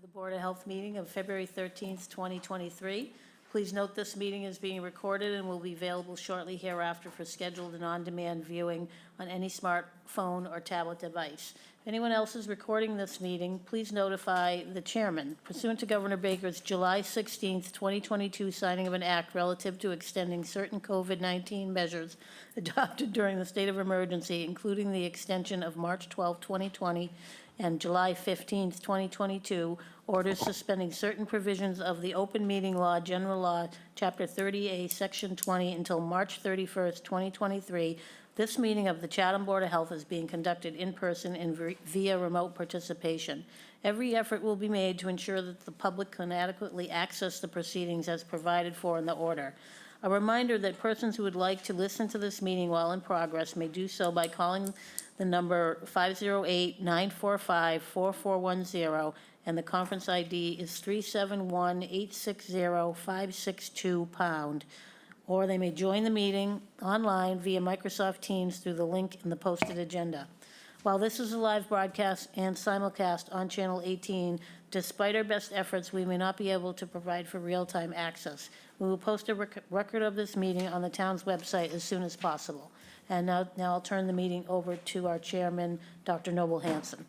the Board of Health meeting of February 13th, 2023. Please note this meeting is being recorded and will be available shortly hereafter for scheduled and on-demand viewing on any smartphone or tablet device. If anyone else is recording this meeting, please notify the chairman. Pursuant to Governor Baker's July 16th, 2022 signing of an act relative to extending certain COVID-19 measures adopted during the state of emergency, including the extension of March 12, 2020, and July 15, 2022, orders suspending certain provisions of the Open Meeting Law, General Law, Chapter 30A, Section 20, until March 31st, 2023. This meeting of the Chatham Board of Health is being conducted in person and via remote participation. Every effort will be made to ensure that the public can adequately access the proceedings as provided for in the order. A reminder that persons who would like to listen to this meeting while in progress may do so by calling the number 508-945-4410, and the conference ID is 371-860-562#. Or they may join the meeting online via Microsoft Teams through the link in the posted agenda. While this is a live broadcast and simulcast on Channel 18, despite our best efforts, we may not be able to provide for real-time access. We will post a record of this meeting on the town's website as soon as possible. And now I'll turn the meeting over to our chairman, Dr. Noble Hanson.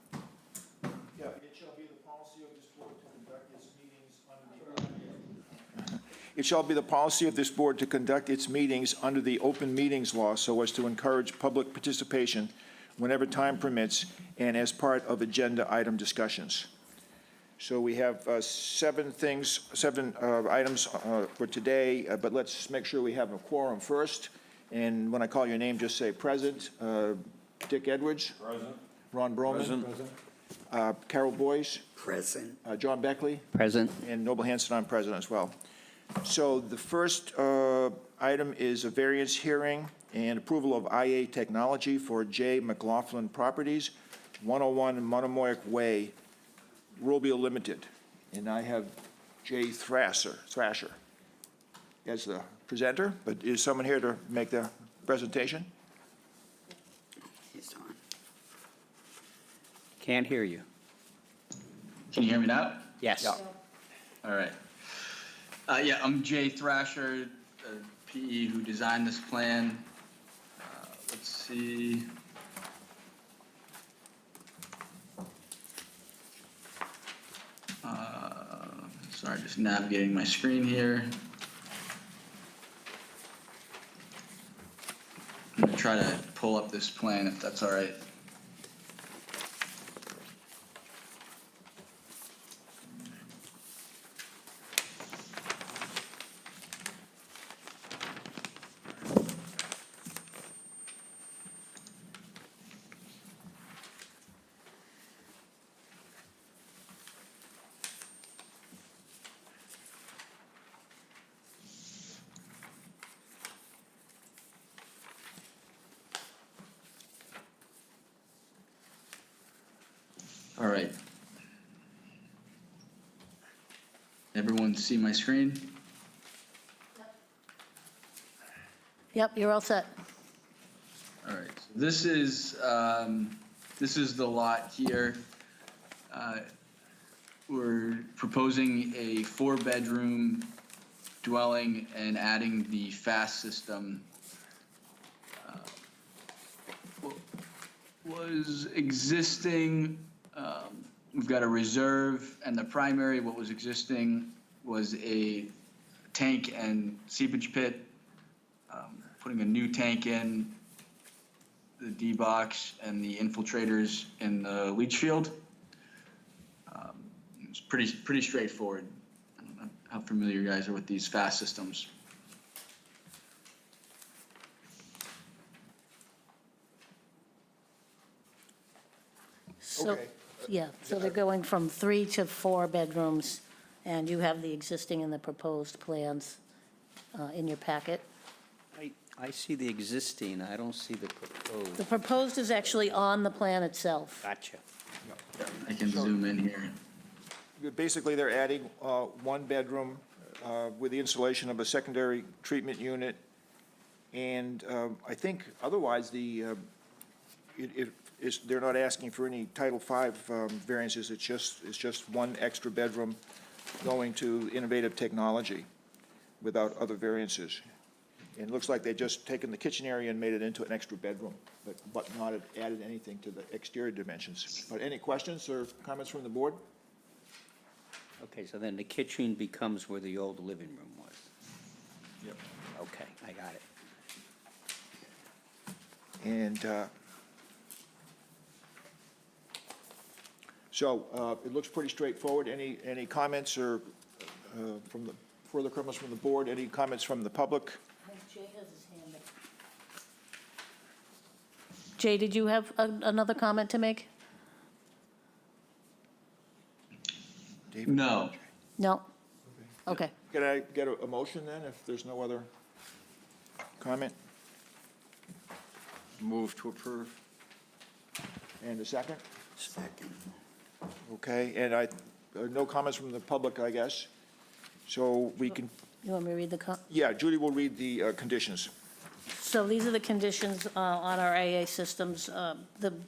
Yeah, it shall be the policy of this board to conduct its meetings under It shall be the policy of this board to conduct its meetings under the Open Meetings Law so as to encourage public participation whenever time permits and as part of agenda item discussions. So we have seven items for today, but let's make sure we have a quorum first. And when I call your name, just say present. Dick Edwards? Present. Ron Broman? Present. Carol Boyce? Present. John Beckley? Present. And Noble Hanson, I'm present as well. So the first item is a variance hearing and approval of IA technology for J. McLaughlin Properties, 101 Monomoic Way, Rubio Limited. And I have Jay Thrasher as the presenter, but is someone here to make the presentation? He's on. Can't hear you. Can you hear me now? Yes. Yeah. All right. Yeah, I'm Jay Thrasher, PE, who designed this plan. Let's see. Sorry, just navigating my screen here. I'm gonna try to pull up this plan if that's all right. All right. Everyone see my screen? Yep, you're all set. All right. So this is the lot here. We're proposing a 4-bedroom dwelling and adding the FAST system. What was existing. We've got a reserve, and the primary, what was existing was a tank and seepage pit. Putting a new tank in, the D-box, and the infiltrators in the leach field. It's pretty straightforward. I don't know how familiar you guys are with these FAST systems. So, Okay. yeah, so they're going from 3 to 4 bedrooms, and you have the existing and the proposed plans in your packet. I see the existing, I don't see the proposed. The proposed is actually on the plan itself. Gotcha. I can zoom in here. Basically, they're adding 1 bedroom with the installation of a secondary treatment unit. And I think otherwise, they're not asking for any Title V variances, it's just one extra bedroom going to innovative technology without other variances. And it looks like they've just taken the kitchen area and made it into an extra bedroom, but not added anything to the exterior dimensions. But any questions or comments from the board? Okay, so then the kitchen becomes where the old living room was. Yep. Okay, I got it. And so it looks pretty straightforward. Any comments or further comments from the board? Any comments from the public? Jay has his hand up. Jay, did you have another comment to make? David? No. No? Okay. Can I get a motion then, if there's no other comment? Move to approve. And a second? Second. Okay, and no comments from the public, I guess. So we can, You want me to read the yeah, Judy will read the conditions. So these are the conditions on our AA systems.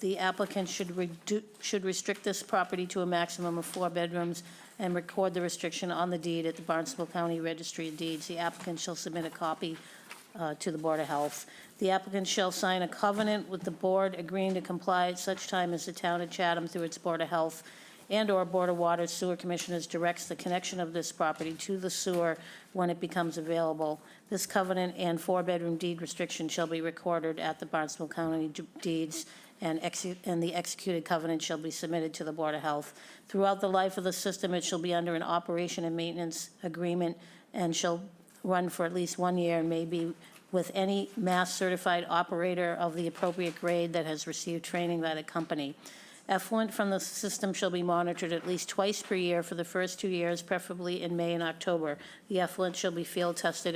The applicant should restrict this property to a maximum of 4 bedrooms and record the restriction on the deed at the Barnstable County Registry of Deeds. The applicant shall submit a copy to the Board of Health. The applicant shall sign a covenant with the board agreeing to comply at such time as the town of Chatham, through its Board of Health and/or Board of Water Sewer Commissioners, directs the connection of this property to the sewer when it becomes available. This covenant and 4-bedroom deed restriction shall be recorded at the Barnstable County Deeds, and the executed covenant shall be submitted to the Board of Health. Throughout the life of the system, it shall be under an operation and maintenance agreement and shall run for at least 1 year, and may be with any Mass-certified operator of the appropriate grade that has received training by the company. Effluent from the system shall be monitored at least twice per year for the first 2 years, preferably in May and October. The effluent shall be field tested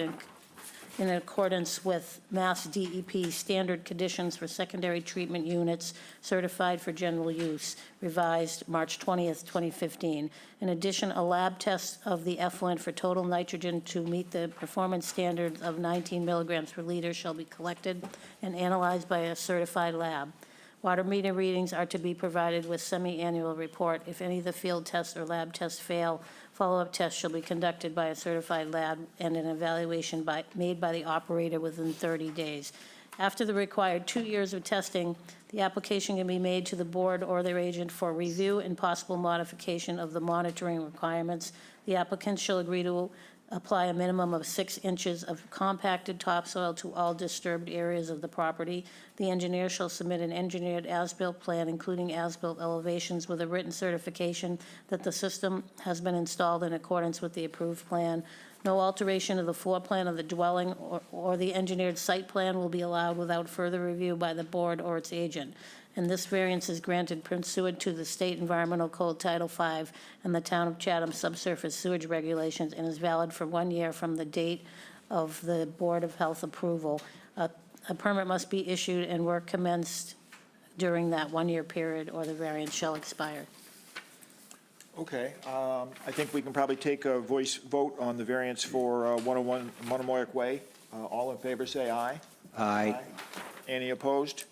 in accordance with Mass DEP standard conditions for secondary treatment units certified for general use, revised March 20th, 2015. In addition, a lab test of the effluent for total nitrogen to meet the performance standard of 19 milligrams per liter shall be collected and analyzed by a certified lab. Water meter readings are to be provided with semi-annual report. If any of the field tests or lab tests fail, follow-up tests shall be conducted by a certified lab and an evaluation made by the operator within 30 days. After the required 2 years of testing, the application can be made to the board or their agent for review and possible modification of the monitoring requirements. The applicant shall agree to apply a minimum of 6 inches of compacted topsoil to all disturbed areas of the property. The engineer shall submit an engineered as-built plan, including as-built elevations, with a written certification that the system has been installed in accordance with the approved plan. No alteration of the floor plan of the dwelling or the engineered site plan will be allowed without further review by the board or its agent. And this variance is granted pursuant to the State Environmental Code Title V and the Town of Chatham Subsurface Sewage Regulations, and is valid for 1 year from the date of the Board of Health approval. A permit must be issued and work commenced during that 1-year period, or the variance shall expire. Okay, I think we can probably take a voice vote on the variance for 101 Monomoyuk Way. All in favor, say aye. Aye. Any opposed?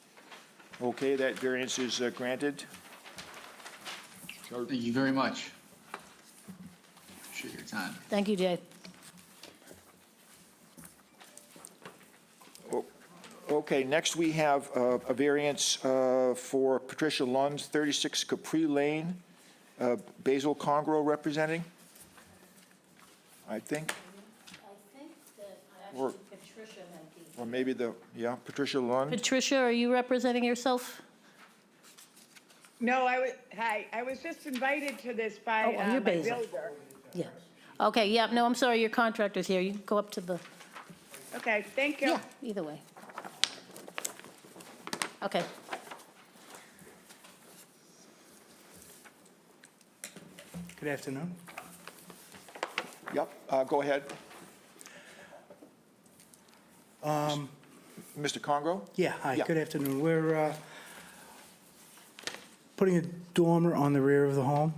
Okay, that variance is granted. Thank you very much. Appreciate your time. Thank you, Jay. Okay, next we have a variance for Patricia Lund, 36 Capri Lane, Basil Congro representing, I think, I think that Or- actually Patricia might be. or maybe Patricia Lund. Patricia, are you representing yourself? No, I was just invited to this by Oh, you're my Basil. builder. Yeah. Okay, yeah, no, I'm sorry, your contractor's here. You can go up to the, Okay, thank you. yeah, either way. Okay. Good afternoon. Yep, go ahead. Mr. Congro? Yeah, hi, Yeah. good afternoon. We're putting a dormer on the rear of the home.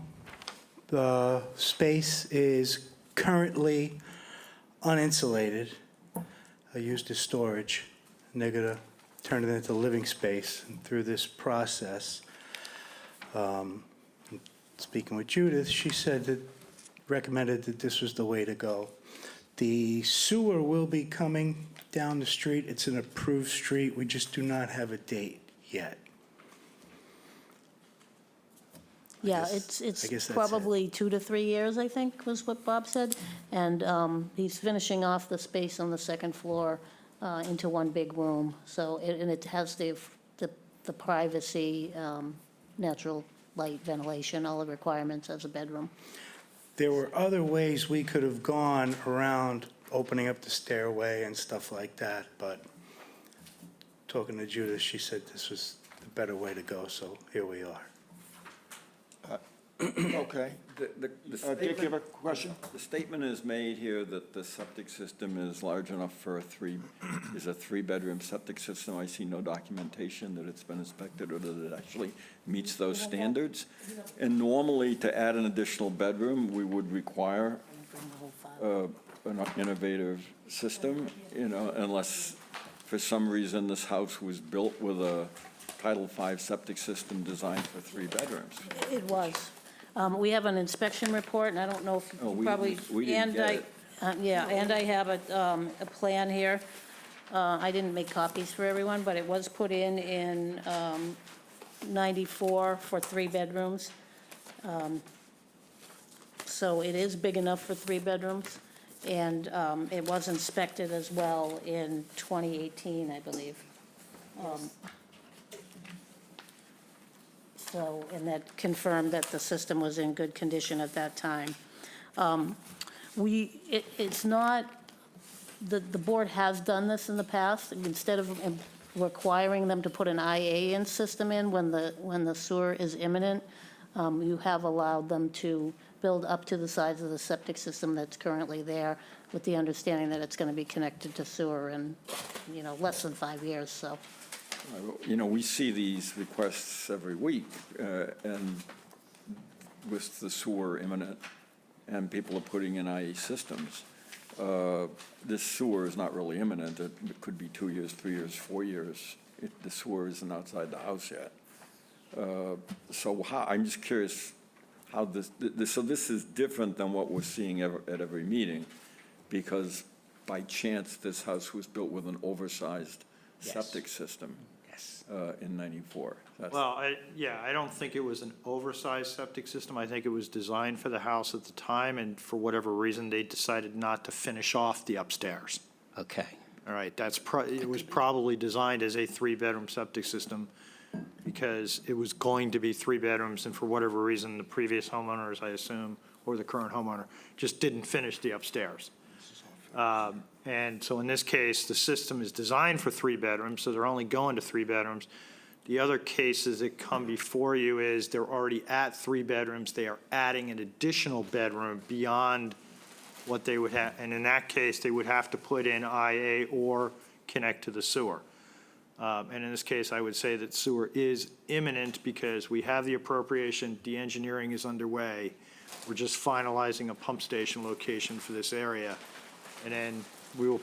The space is currently uninsulated, used as storage. And they're going to turn it into living space. And through this process, speaking with Judith, she said that, recommended that this was the way to go. The sewer will be coming down the street. It's an approved street. We just do not have a date yet. Yeah, guess- it's I guess that's it. probably 2 to 3 years, I think, was what Bob said. And he's finishing off the space on the second floor into one big room. So, and it has the privacy, natural light, ventilation, all the requirements as a bedroom. There were other ways we could have gone around opening up the stairway and stuff like that, but talking to Judith, she said this was the better way to go, so here we are. Okay. The Dick, you have a statement, question? the statement is made here that the septic system is large enough for is a three-bedroom septic system. I see no documentation that it's been inspected or that it actually meets those standards. And normally, to add an additional bedroom, we would require an innovative system, unless for some reason this house was built with a Title V septic system designed for 3 bedrooms. It was. We have an inspection report, and I don't know if Oh, you we- probably. we didn't and get I- it. Yeah, and I have a plan here. I didn't make copies for everyone, but it was put in 94 for 3 bedrooms. So it is big enough for 3 bedrooms, and it was inspected as well in 2018, I believe. So, and that confirmed that the system was in good condition at that time. It's not, the board has done this in the past. Instead of requiring them to put an IA system in when the sewer is imminent, you have allowed them to build up to the size of the septic system that's currently there, with the understanding that it's going to be connected to sewer in, less than 5 years, so. We see these requests every week, and with the sewer imminent, and people are putting in IE systems. This sewer is not really imminent. It could be 2 years, 3 years, 4 years. The sewer isn't outside the house yet. I'm just curious how so this is different than what we're seeing at every meeting, because by chance, this house was built with an oversized septic system. Yes. In 94. Well, I don't think it was an oversized septic system. I think it was designed for the house at the time, and for whatever reason, they decided not to finish off the upstairs. Okay. All right, it was probably designed as a 3-bedroom septic system because it was going to be 3 bedrooms, and for whatever reason, the previous homeowners, I assume, or the current homeowner, just didn't finish the upstairs. And so in this case, the system is designed for 3 bedrooms, so they're only going to 3 bedrooms. The other cases that come before you is they're already at 3 bedrooms. They are adding an additional bedroom beyond what they would have. And in that case, they would have to put in IA or connect to the sewer. And in this case, I would say that sewer is imminent because we have the appropriation, the engineering is underway. We're just finalizing a pump station location for this area. And then we will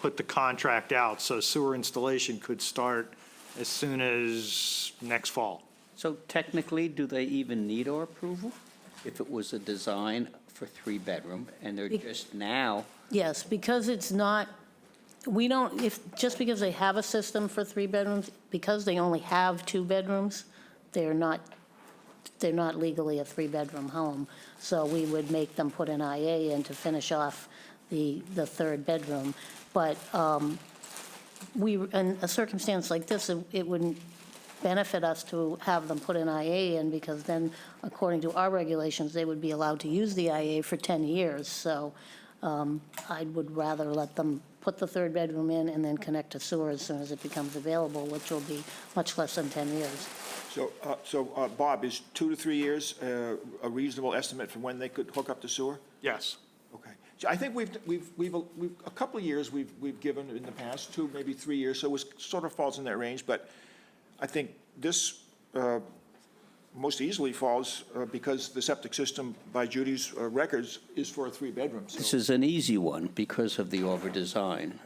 put the contract out, so sewer installation could start as soon as next fall. So technically, do they even need our approval? If it was a design for 3-bedroom and they're just now, Yes, because it's not, just because they have a system for 3 bedrooms, because they only have 2 bedrooms, they're not legally a 3-bedroom home. So we would make them put an IA in to finish off the 3rd bedroom. But in a circumstance like this, it wouldn't benefit us to have them put an IA in, because then, according to our regulations, they would be allowed to use the IA for 10 years. So I would rather let them put the 3rd bedroom in and then connect to sewer as soon as it becomes available, which will be much less than 10 years. So, Bob, is 2 to 3 years a reasonable estimate for when they could hook up the sewer? Yes. Okay. So I think we've a couple of years we've given in the past, 2, maybe 3 years, so it sort of falls in that range, but I think this most easily falls because the septic system, by Judy's records, is for a 3-bedroom. this is an easy one because of the over-design.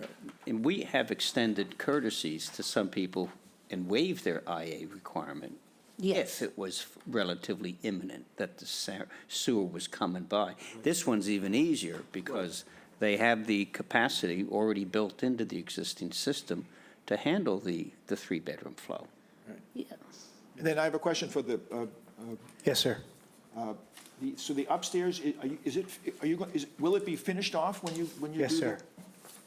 And we have extended courtesies to some people and waived their IA requirement. Yes. If it was relatively imminent that the sewer was coming by. This one's even easier because they have the capacity already built into the existing system to handle the three-bedroom flow. Yeah. And then I have a question for the, Yes, sir. so the upstairs, will it be finished off when you do Yes, that? sir.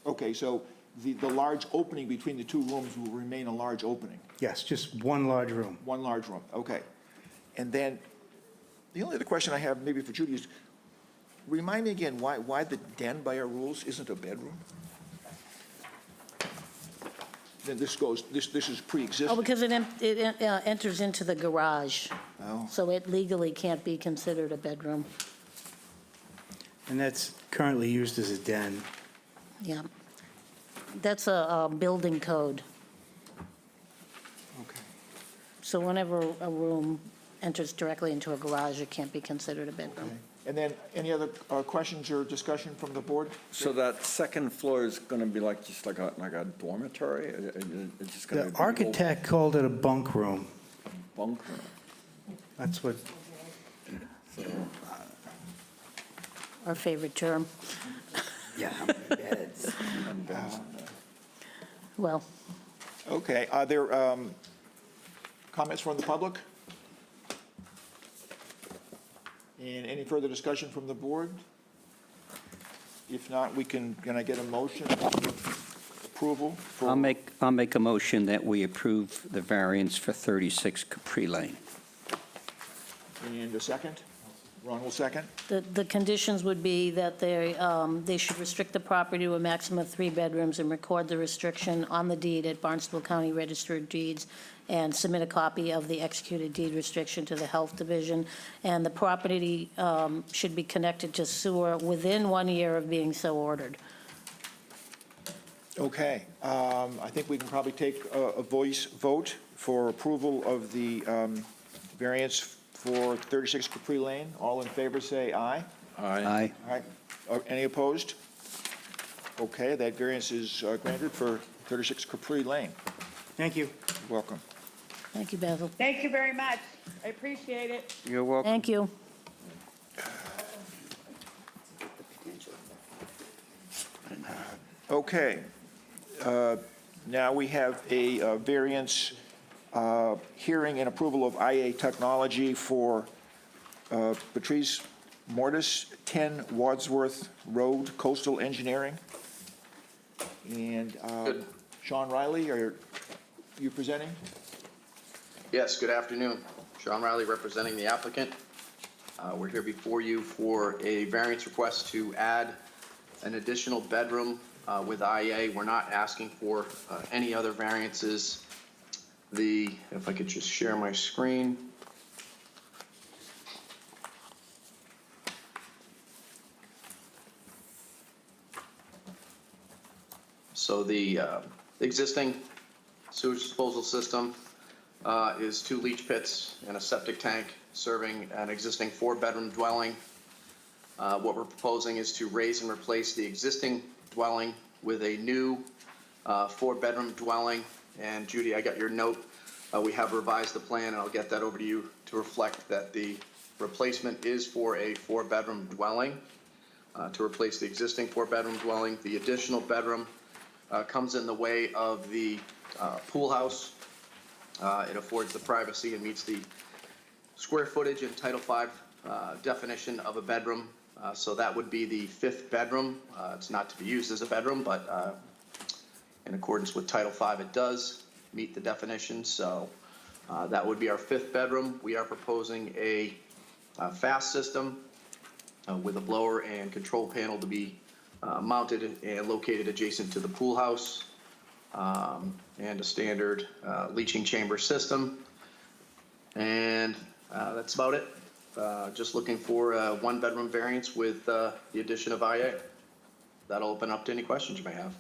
Okay, so the large opening between the two rooms will remain a large opening? Yes, just one large room. One large room, okay. And then, the only other question I have, maybe for Judy, is, remind me again, why the den by our rules isn't a bedroom? Then this is pre-existing? Oh, because it enters into the garage. Oh. So it legally can't be considered a bedroom. And that's currently used as a den. Yeah. That's a building code. Okay. So whenever a room enters directly into a garage, it can't be considered a bedroom. Okay. And then, any other questions or discussion from the board? So that second floor is going to be just like a dormitory? It's just going to The be architect called it a bunk room. bunker? That's what, Our favorite term. Yeah, beds. Well, Okay, are there comments from the public? And any further discussion from the board? If not, can I get a motion approval for? I'll make a motion that we approve the variance for 36 Capri Lane. And a second? Ron will second. the conditions would be that they should restrict the property to a maximum of 3 bedrooms and record the restriction on the deed at Barnstable County Register of Deeds and submit a copy of the executed deed restriction to the Health Division. And the property should be connected to sewer within 1 year of being so ordered. Okay, I think we can probably take a voice vote for approval of the variance for 36 Capri Lane. All in favor, say aye. Aye. All right, any opposed? Okay, that variance is granted for 36 Capri Lane. thank you. Welcome. Thank you, Basil. Thank you very much. I appreciate it. You're welcome. Thank you. Okay, now we have a variance hearing and approval of IA technology for Patrice Mortis, 10 Wadsworth Road, Coastal Engineering. And Sean Riley, are you presenting? Yes, good afternoon. Sean Riley representing the applicant. We're here before you for a variance request to add an additional bedroom with IA. We're not asking for any other variances. If I could just share my screen. So the existing sewage disposal system is 2 leach pits and a septic tank serving an existing 4-bedroom dwelling. What we're proposing is to raise and replace the existing dwelling with a new 4-bedroom dwelling. And Judy, I got your note. We have revised the plan, and I'll get that over to you to reflect that the replacement is for a 4-bedroom dwelling to replace the existing 4-bedroom dwelling. The additional bedroom comes in the way of the pool house. It affords the privacy and meets the square footage in Title V definition of a bedroom. So that would be the 5th bedroom. It's not to be used as a bedroom, but in accordance with Title V, it does meet the definition. So that would be our 5th bedroom. We are proposing a fast system with a blower and control panel to be mounted and located adjacent to the pool house, and a standard leaching chamber system. And that's about it. Just looking for a 1-bedroom variance with the addition of IA. That'll open up to any questions you may have.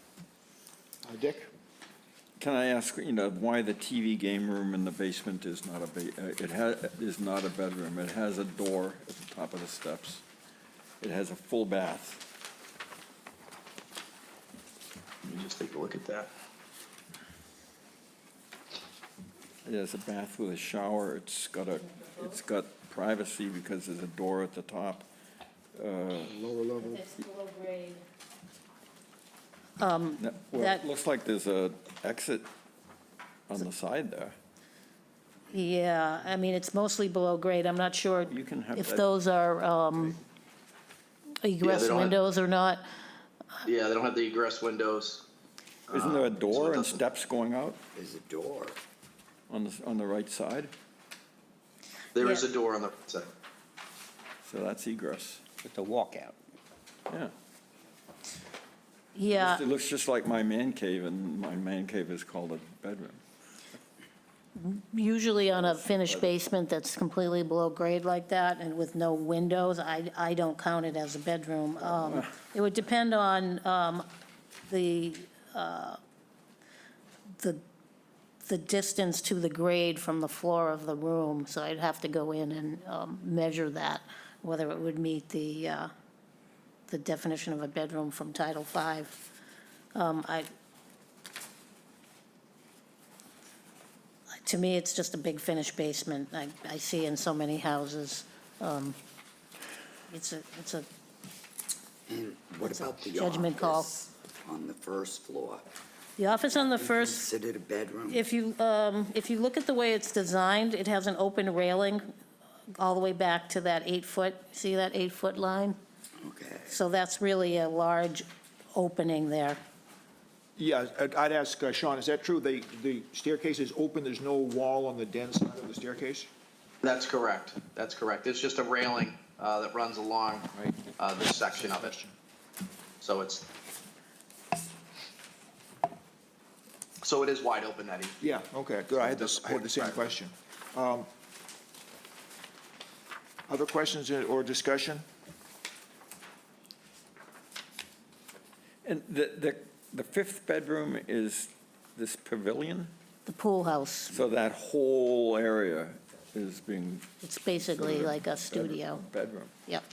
Dick? Can I ask, why the TV game room in the basement is not is not a bedroom? It has a door at the top of the steps. It has a full bath. just take a look at that. There's a bath with a shower. It's got privacy because there's a door at the top. Lower level. It's below grade. No, well, That- it looks like there's a exit on the side there. Yeah, I mean, it's mostly below grade. I'm not sure You can have if that- those are egress don't have- windows or not. Yeah, they don't have the egress windows. Isn't there a so it door and doesn't- steps going out There's a door. on the right side? There is Yeah. a door on the right side. So that's egress. With the walkout. Yeah. Yeah, It looks just like my man cave, and my man cave is called a bedroom. usually on a finished basement that's completely below grade like that and with no windows, I don't count it as a bedroom. It would depend on the distance to the grade from the floor of the room, so I'd have to go in and measure that, whether it would meet the definition of a bedroom from Title V. To me, it's just a big finished basement. I see in so many houses. It's a, And what It's a about the judgment call. office on the first floor? the office on the first, Considered a bedroom? if you look at the way it's designed, it has an open railing all the way back to that 8-foot, see that 8-foot line? Okay. So that's really a large opening there. Yeah, I'd ask Sean, is that true? The staircase is open, there's no wall on the den side of the staircase? That's correct. That's correct. It's just a railing that runs along this section of it. So it is wide open, Eddie. Yeah, okay, good. I had the same Right. question. Other questions or discussion? And the fifth bedroom is this pavilion? The pool house, So that whole area is being. it's basically like a studio. Bedroom. Yep.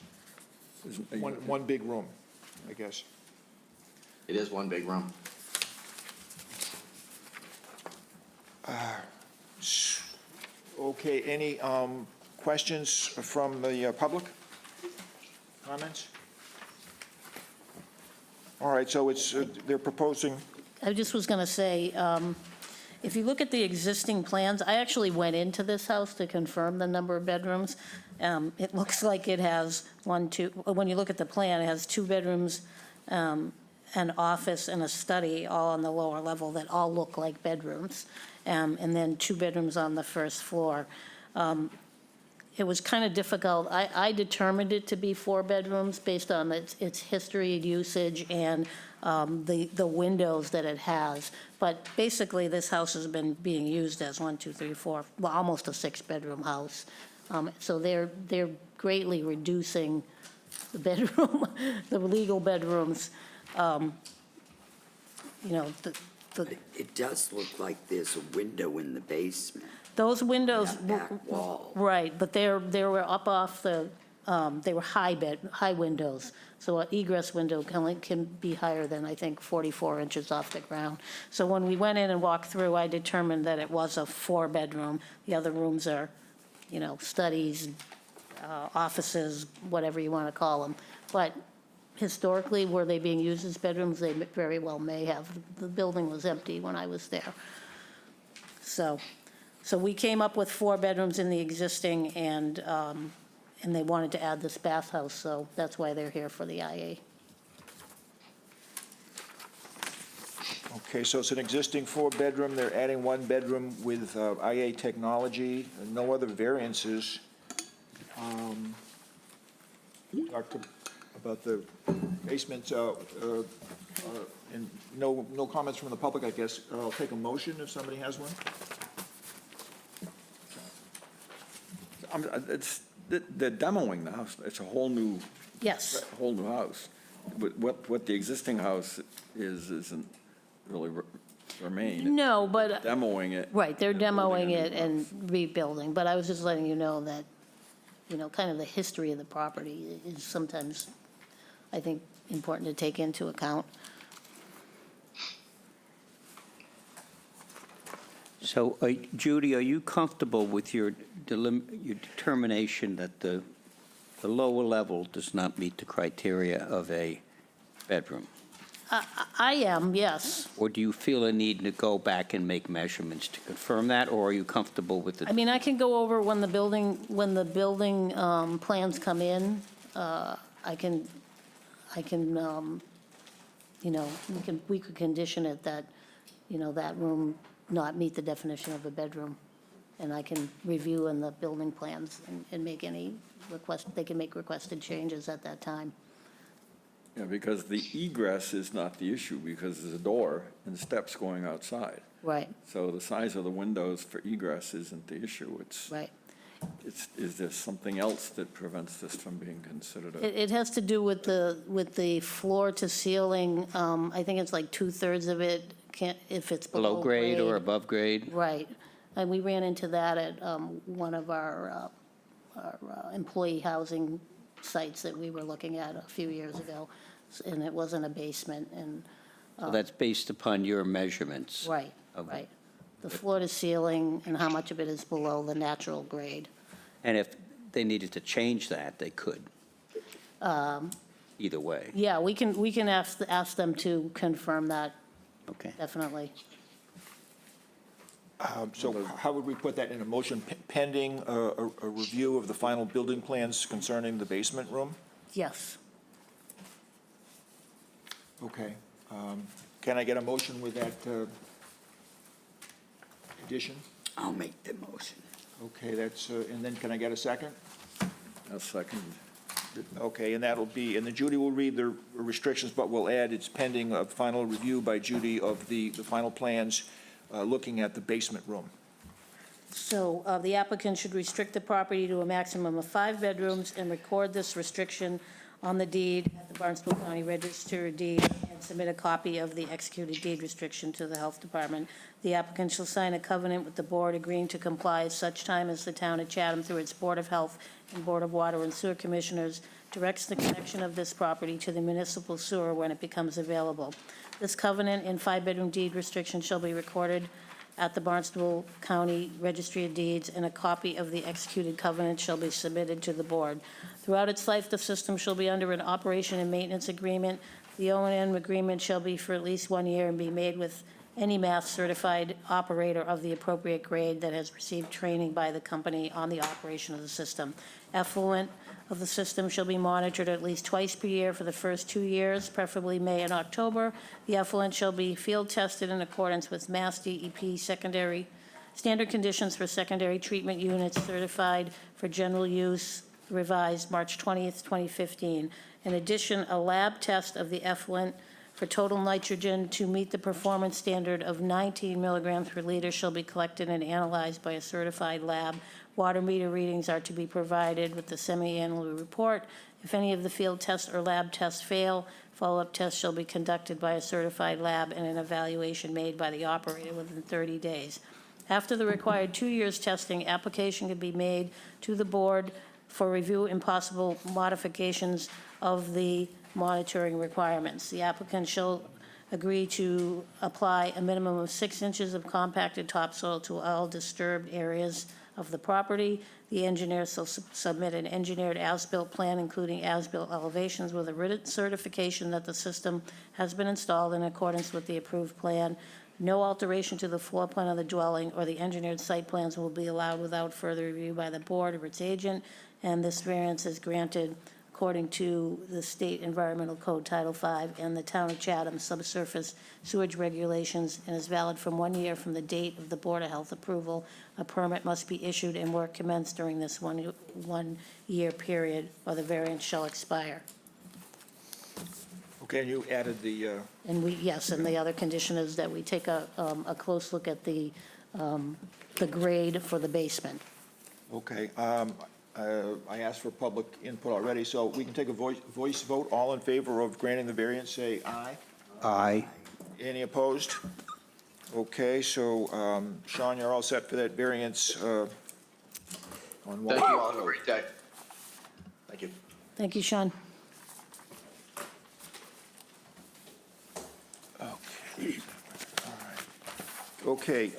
One big room, I guess. It is one big room. Okay, any questions from the public? Comments? All right, so they're proposing, I just was going to say, if you look at the existing plans, I actually went into this house to confirm the number of bedrooms. It looks like it has when you look at the plan, it has 2 bedrooms, an office and a study all on the lower level that all look like bedrooms, and then 2 bedrooms on the first floor. It was kind of difficult. I determined it to be 4 bedrooms based on its history and usage and the windows that it has. But basically, this house has been being used as 1, 2, 3, 4, well, almost a 6-bedroom house. So they're greatly reducing the bedroom, the legal bedrooms. It does look like there's a window in the basement. Those windows, That back wall. right, but they were up off the, they were high windows. So an egress window can be higher than, I think, 44 inches off the ground. So when we went in and walked through, I determined that it was a 4-bedroom. The other rooms are, studies, offices, whatever you want to call them. But historically, were they being used as bedrooms? They very well may have. The building was empty when I was there. So we came up with 4 bedrooms in the existing, and they wanted to add this bathhouse, so that's why they're here for the IA. okay, so it's an existing 4-bedroom, they're adding 1 bedroom with IA technology, and no other variances. Talked about the basement, and no comments from the public, I guess. I'll take a motion if somebody has one. They're demoing the house. It's a whole new Yes, house. But what the existing house isn't really remain. no, but, Demoing it. right, they're and building a demoing new it and house. rebuilding, but I was just letting you know that, kind of the history of the property is sometimes, I think, important to take into account. So, Judy, are you comfortable with your determination that the lower level does not meet the criteria of a bedroom? I am, yes. Or do you feel a need to go back and make measurements to confirm that, or are you comfortable with I it? mean, I can go over when the building plans come in. I can, you know, we could condition it that, you know, that room not meet the definition of a bedroom. And I can review in the building plans and make any request, they can make requested changes at that time. Yeah, because the egress is not the issue, because there's a door and steps going outside. Right, So the size of the windows for egress isn't the issue. right. Is there something else that prevents this from being considered a? It has to do with the floor to ceiling. I think it's like 2/3 of it can't, if it's Below grade or above grade? Right. And we ran into that at one of our employee housing sites that we were looking at a few years ago, and it wasn't a basement, and, So that's based upon your measurements? right, of- right. The floor to ceiling and how much of it is below the natural grade. And if they needed to change that, they could? Either way? Yeah, we can ask them to confirm that, Okay. definitely. So how would we put that in a motion pending a review of the final building plans concerning the basement room? Yes. Okay. Can I get a motion with that addition? I'll make the motion. Okay, that's, and then can I get a second? A second. Okay, and that'll be, and then Judy will read the restrictions, but we'll add it's pending a final review by Judy of the final plans looking at the basement room. So the applicant should restrict the property to a maximum of 5 bedrooms and record this restriction on the deed at the Barnstable County Register of Deeds and submit a copy of the executed deed restriction to the Health Department. The applicant shall sign a covenant with the board agreeing to comply such time as the town of Chatham, through its Board of Health and Board of Water and Sewer Commissioners, directs the connection of this property to the municipal sewer when it becomes available. This covenant and 5-bedroom deed restriction shall be recorded at the Barnstable County Registry of Deeds, and a copy of the executed covenant shall be submitted to the board. Throughout its life, the system shall be under an operation and maintenance agreement. The O&M agreement shall be for at least 1 year and be made with any math-certified operator of the appropriate grade that has received training by the company on the operation of the system. Effluent of the system shall be monitored at least twice per year for the first 2 years, preferably May and October. The effluent shall be field tested in accordance with Mass DEP secondary standard conditions for secondary treatment units certified for general use, revised March 20th, 2015. In addition, a lab test of the effluent for total nitrogen to meet the performance standard of 19 milligrams per liter shall be collected and analyzed by a certified lab. Water meter readings are to be provided with the semi-annual report. If any of the field tests or lab tests fail, follow-up tests shall be conducted by a certified lab and an evaluation made by the operator within 30 days. After the required 2 years testing, application can be made to the board for review and possible modifications of the monitoring requirements. The applicant shall agree to apply a minimum of 6 inches of compacted topsoil to all disturbed areas of the property. The engineer shall submit an engineered as-built plan, including as-built elevations, with a written certification that the system has been installed in accordance with the approved plan. No alteration to the floor plan of the dwelling or the engineered site plans will be allowed without further review by the board or its agent, and this variance is granted according to the State Environmental Code Title V and the Town of Chatham subsurface sewage regulations, and is valid from 1 year from the date of the Board of Health approval. A permit must be issued and work commenced during this one-year period, or the variance shall expire. Okay, and you added the, And yes, and the other condition is that we take a close look at the grade for the basement. okay. I asked for public input already, so we can take a voice vote. All in favor of granting the variance, say aye. Aye. Any opposed? Okay, so, Sean, you're all set for that variance on one. Thank you all. Have a great day. Thank you. Thank you, Sean. Okay, all right. Okay,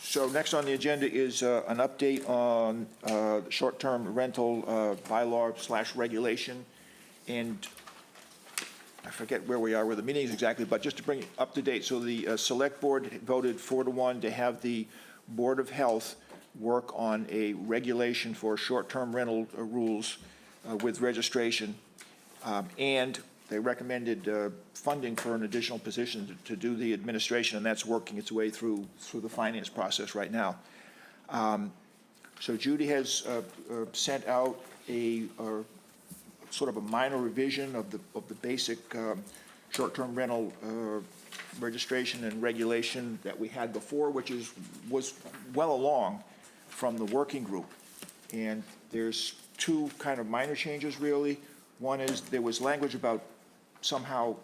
So next on the agenda is an update on short-term rental bylaw/regulation. And I forget where we are with the meetings exactly, but just to bring it up to date. So the Select Board voted 4-1 to have the Board of Health work on a regulation for short-term rental rules with registration. And they recommended funding for an additional position to do the administration, and that's working its way through the finance process right now. So Judy has sent out a sort of a minor revision of the basic short-term rental registration and regulation that we had before, which was well along from the working group. And there's two kind of minor changes, really. One is there was language about somehow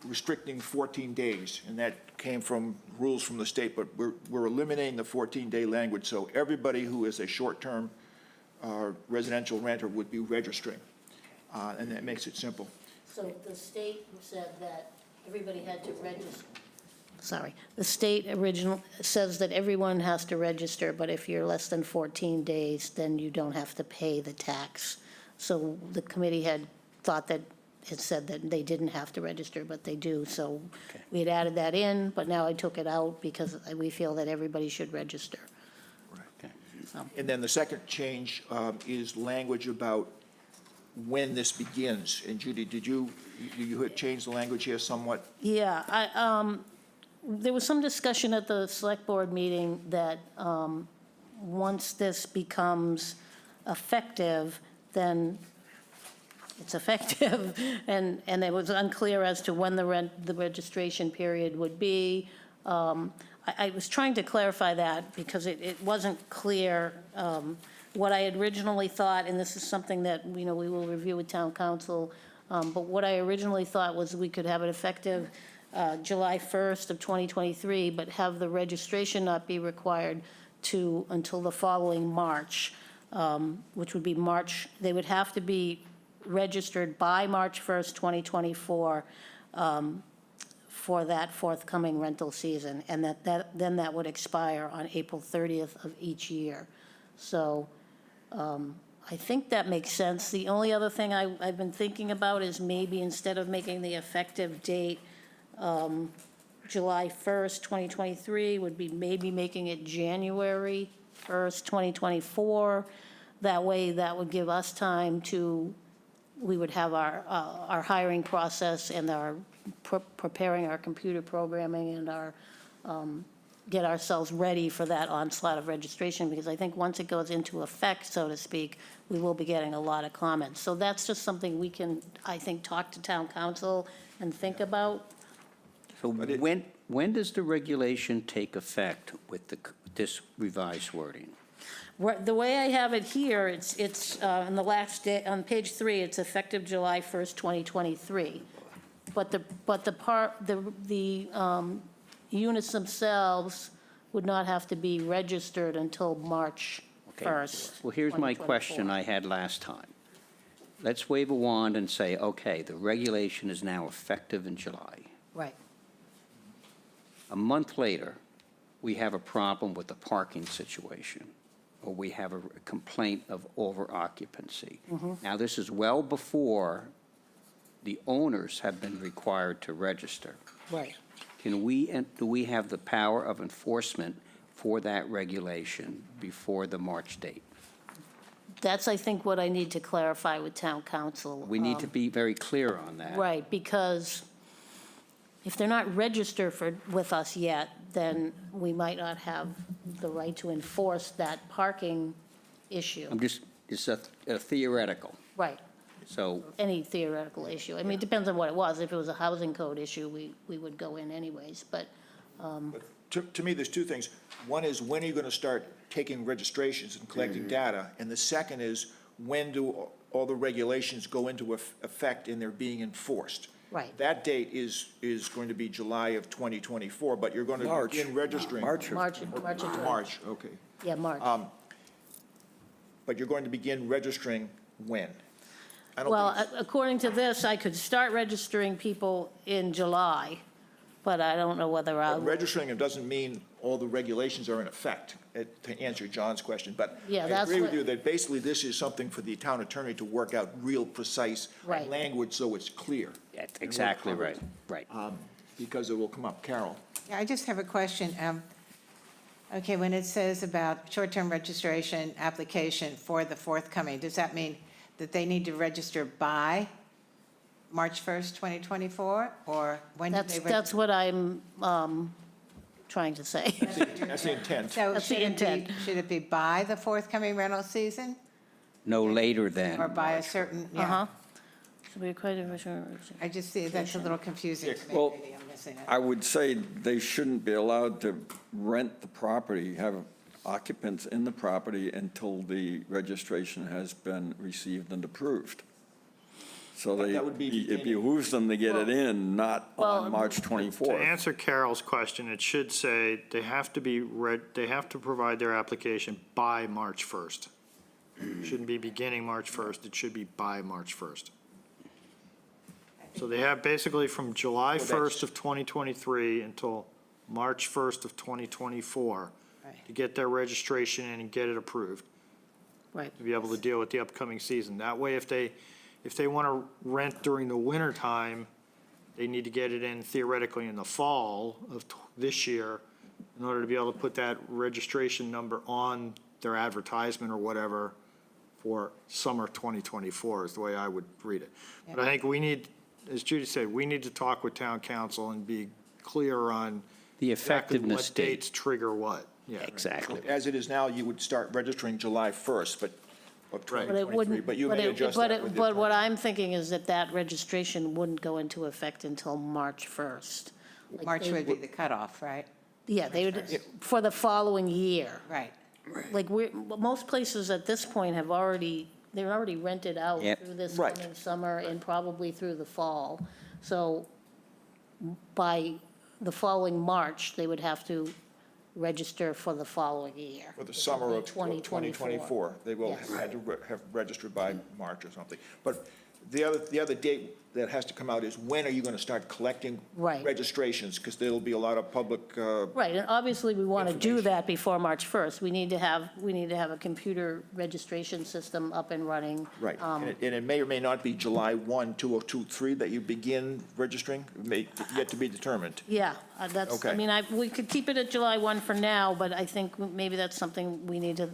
restricting 14 days, and that came from rules from the state, but we're eliminating the 14-day language, so everybody who is a short-term residential renter would be registering, and that makes it simple. So the state said that everybody had to register. Sorry, the state says that everyone has to register, but if you're less than 14 days, then you don't have to pay the tax. So the committee had thought that it said that they didn't have to register, but they do. So we had added that in, but now I took it out because we feel that everybody should register. And then the second change is language about when this begins. And Judy, did you had changed the language here somewhat? Yeah, there was some discussion at the select board meeting that once this becomes effective, then it's effective, and it was unclear as to when the registration period would be. I was trying to clarify that because it wasn't clear. What I had originally thought, and this is something that, we will review with town council, but what I originally thought was we could have it effective July 1st of 2023, but have the registration not be required until the following March, which would be March. They would have to be registered by March 1st, 2024, for that forthcoming rental season, and then that would expire on April 30th of each year. So I think that makes sense. The only other thing I've been thinking about is maybe instead of making the effective date July 1st, 2023, would be maybe making it January 1st, 2024. That way, that would give us time we would have our hiring process and our preparing our computer programming and our get ourselves ready for that onslaught of registration, because I think once it goes into effect, so to speak, we will be getting a lot of comments. So that's just something we can, I think, talk to town council and think about. So when does the regulation take effect with this revised wording? The way I have it here, it's on the last day, on page 3, it's effective July 1st, 2023. But the units themselves would not have to be registered until March 1st. Well, here's my question I had last time. Let's wave a wand and say, okay, the regulation is now effective in July. Right. A month later, we have a problem with the parking situation, or we have a complaint of over-occupancy. Now, this is well before the owners have been required to register. Right. Do we have the power of enforcement for that regulation before the March date? That's, I think, what I need to clarify with town council. We need to be very clear on that. Right, because if they're not registered with us yet, then we might not have the right to enforce that parking issue. It's a theoretical. Right, So any theoretical issue. I mean, it depends on what it was. If it was a housing code issue, we would go in anyways, but, To me, there's two things. One is, when are you going to start taking registrations and collecting data? And the second is, when do all the regulations go into effect and they're being enforced? right. That date is going to be July of 2024, but you're going to March. begin registering. March. March of 20. March, okay. Yeah, March. But you're going to begin registering when? I don't Well, think according to this, I could start registering people in July, but I don't know whether But I'll, registering them doesn't mean all the regulations are in effect, to answer John's question. But Yeah, I that's agree with what- you that basically this is something for the town attorney to work out real precise Right. language so it's clear. That's exactly right, right. Because it will come up. Carol? Yeah, I just have a question. Okay, when it says about short-term registration application for the forthcoming, does that mean that they need to register by March 1st, 2024? Or when do they? that's what I'm trying to say. That's the intent. So that's the should it be- intent. Should it be by the forthcoming rental season? No later than. Or by a March. certain, Uh-huh. yeah? Should be quite a I just see that's a little confusing to me. Well, Maybe I'm missing it. I would say they shouldn't be allowed to rent the property, have occupants in the property until the registration has been received and approved. So That would be it behooves them to get it in, not Well, on March To 24th. answer Carol's question, it should say they have to they have to provide their application by March 1st. Shouldn't be beginning March 1st, it should be by March 1st. So they have basically from July Well, that's- 1st of 2023 until March 1st of 2024 Right. to get their registration in and get it approved, Right. to be able to deal with the upcoming season. That way, if they want to rent during the winter time, they need to get it in theoretically in the fall of this year in order to be able to put that registration number on their advertisement or whatever for summer 2024 is the way I would read it. But I think we need, as Judy said, we need to talk with town council and be clear on The exactly effectiveness what date. dates trigger what. Yeah. Exactly. As it is now, you would start registering July 1st, of But it 2023, wouldn't, but you but may it, adjust but that with it, the but what attorney. I'm thinking is that that registration wouldn't go into effect until March 1st. Like March they would be the cutoff, right? Yeah, they would, for the following year. Right. Like, most places at this point have already, they're already rented out Yep. through this Right. coming summer and probably through the fall. So by the following March, they would have to register for the following year. For the which would summer be of 2024. They will Yes. have to have registered by March or something. But the other date that has to come out is when are you going to start collecting Right. registrations? Because there'll be a lot of public, Right, and obviously, we want to do that before March 1st. We need to have a computer registration system up and running. right. And it may or may not be July 1, 2023 that you begin registering, It may yet to be determined. Yeah, that's, I Okay. mean, we could keep it at July 1 for now, but I think maybe that's something we need to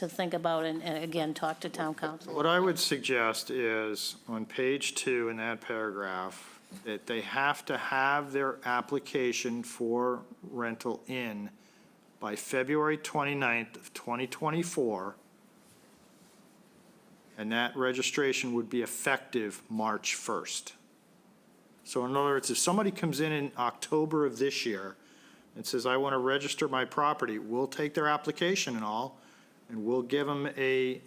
think about and again, talk to town council. What I would suggest is, on page 2 in that paragraph, that they have to have their application for rental in by February 29th of 2024, and that registration would be effective March 1st. So in other words, if somebody comes in October of this year and says, I want to register my property, we'll take their application and all, and we'll give them a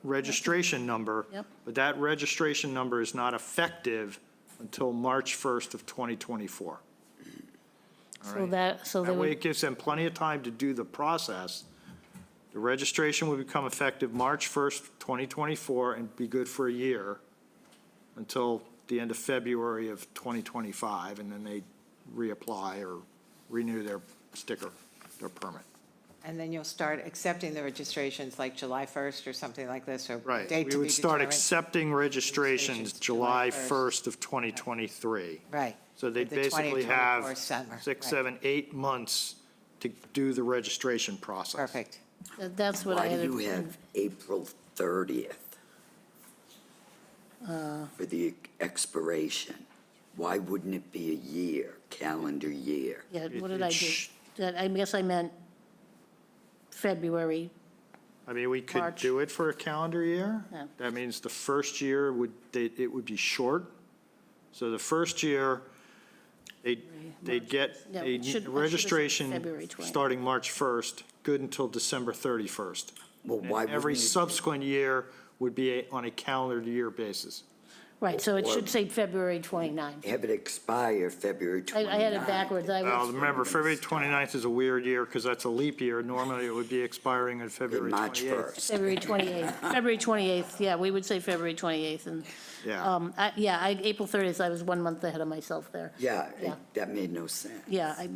registration number. Yep. But that registration number is not effective until March 1st of 2024. All right? So they That way would, it gives them plenty of time to do the process. The registration would become effective March 1st, 2024, and be good for a year until the end of February of 2025, and then they reapply or renew their sticker, their permit. And then you'll start accepting the registrations like July 1st or something like this, or Right. date We to be would start determined? accepting registrations Registrations July July 1st of 2023. Right. So they For the basically 2024 have summer, 6, right. 7, 8 months to do the registration process. Perfect. that's what I Why had. do you have April 30th for the expiration? Why wouldn't it be a year, calendar year? Yeah, what It- did I it do? sh- I guess I meant February. I mean, we could March. do it for a calendar year. Yeah. That means the first year it would be short. So the first year, they'd get No, a it should- I should have said registration February 20. starting March 1st, good until December 31st. Well, And why every wouldn't it- subsequent year would be on a calendar year basis. Right, so it should say February 29th. Have it expire February 29th. I had it backwards. I Well, was, remember, February 29th is a weird year because that's a leap year. Normally, it would be expiring on February March 28th. 1st. February 28th. February 28th, yeah, we would say February 28th. And, Yeah. April 30th, I was 1 month ahead of myself there. Yeah, Yeah. that made no sense. Yeah, I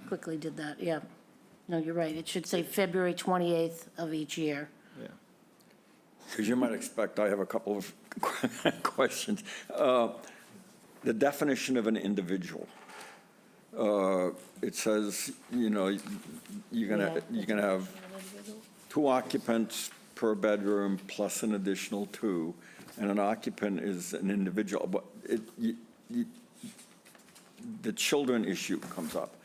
quickly did that, yeah. No, you're right, it should say February 28th of each year. Because you might expect, I have a couple of questions. The definition of an individual. It says, you're gonna have 2 occupants per bedroom plus an additional 2, and an occupant is an individual. But the children issue comes up.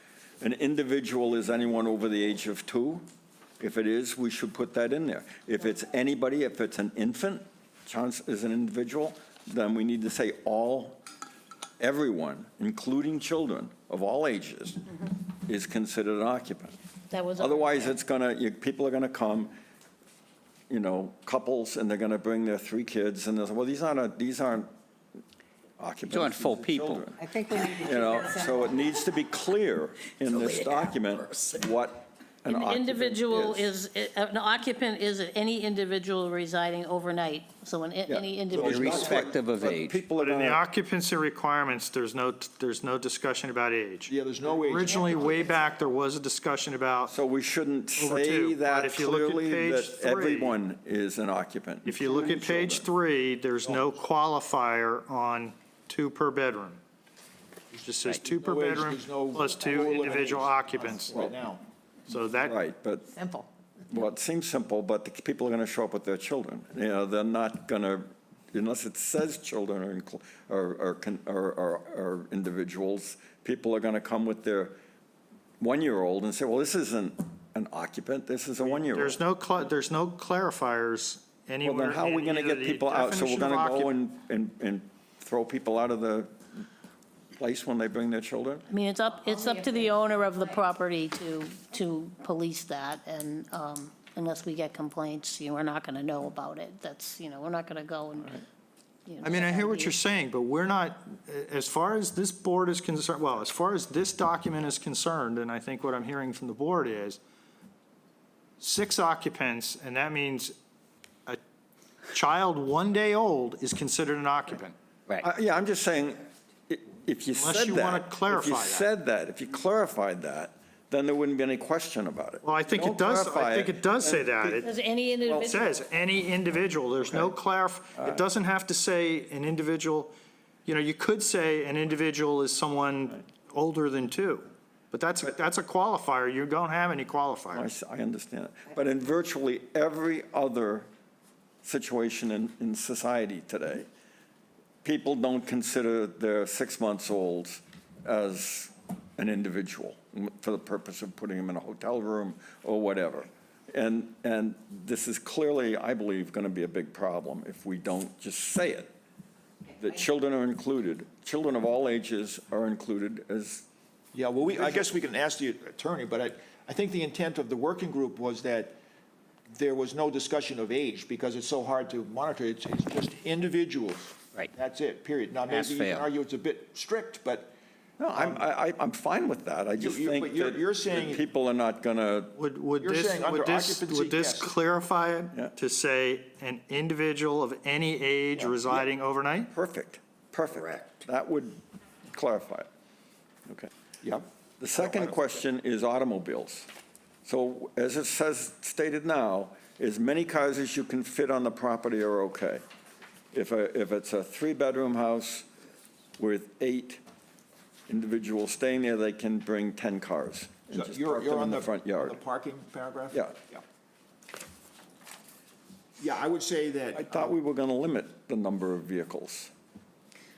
An individual is anyone over the age of 2? If it is, we should put that in there. If it's anybody, if it's an infant, chance is an individual, then we need to say everyone, including children of all ages, is considered an occupant. That was. Otherwise, people are gonna come, couples, and they're gonna bring their 3 kids, and they'll say, well, these aren't occupants. These aren't full these are people. children. I think we need to keep it So simple. it needs to be clear in So this they document have person. what an An occupant individual an occupant is any individual residing overnight, so any individual. Irrespective of But age. people are But in the gonna, occupancy requirements, there's no discussion about age. Yeah, there's no age. Originally, way back, there was a discussion about, so we shouldn't Over say 2, but that if you look at clearly, page that 3 everyone is an occupant. if you look at including page children. 3, there's no qualifier on 2 per bedroom. It just says 2 per No age, bedroom there's no plus 2 rule of individual age occupants. Right now. So that, Right, but, Simple. well, it seems simple, but the people are gonna show up with their children. They're not gonna, unless it says children or individuals, people are gonna come with their 1-year-old and say, well, this isn't an occupant, this is a 1-year-old. there's no clarifiers Well, anywhere. then how are we in gonna either get the people out? So we're definition of gonna go occupant- and throw people out of the place when they bring their children? I mean, it's up to the owner of the property to police that, and unless we get complaints, we're not gonna know about it. That's, we're not gonna go and, I mean, I hear what you're saying, but we're not, as far as this board is concerned, well, as far as this document is concerned, and I think what I'm hearing from the board is 6 occupants, and that means a child 1 day old is considered an occupant. Right. Yeah, I'm just saying, if you said that. Unless you wanna clarify If you that. said that, if you clarified that, then there wouldn't be any question about it. Well, I think Don't it does, clarify I think it does say that. It does any It individual, says any individual, there's no it doesn't have to say an individual, you could say an individual is someone older than 2, but that's a qualifier, you don't have any qualifiers. I understand it. But in virtually every other situation in society today, people don't consider their 6-month-olds as an individual for the purpose of putting them in a hotel room or whatever. And this is clearly, I believe, going to be a big problem if we don't just say it, that children are included. Children of all ages are included as, Yeah, well, I guess we can ask the attorney, but I think the intent of the working group was that there was no discussion of age, because it's so hard to monitor. It's just individuals. Right. That's it, period. Now, Pass, maybe you can fail. argue it's a bit strict, but no, I'm fine with that. I just You- think but you're that saying- that people are not going to, Would You're this, saying under would this, occupancy, would this yes. clarify Yeah. it to say an individual of any age residing overnight? perfect. Correct. That would clarify it. Okay. yeah. The second question is automobiles. So as it says, stated now, as many cars as you can fit on the property are okay. If it's a 3-bedroom house with 8 individuals staying there, they can bring 10 cars and So just you're park them on in the the front on yard. the parking paragraph? Yeah. Yeah, I would say that. I thought we were going to limit the number of vehicles.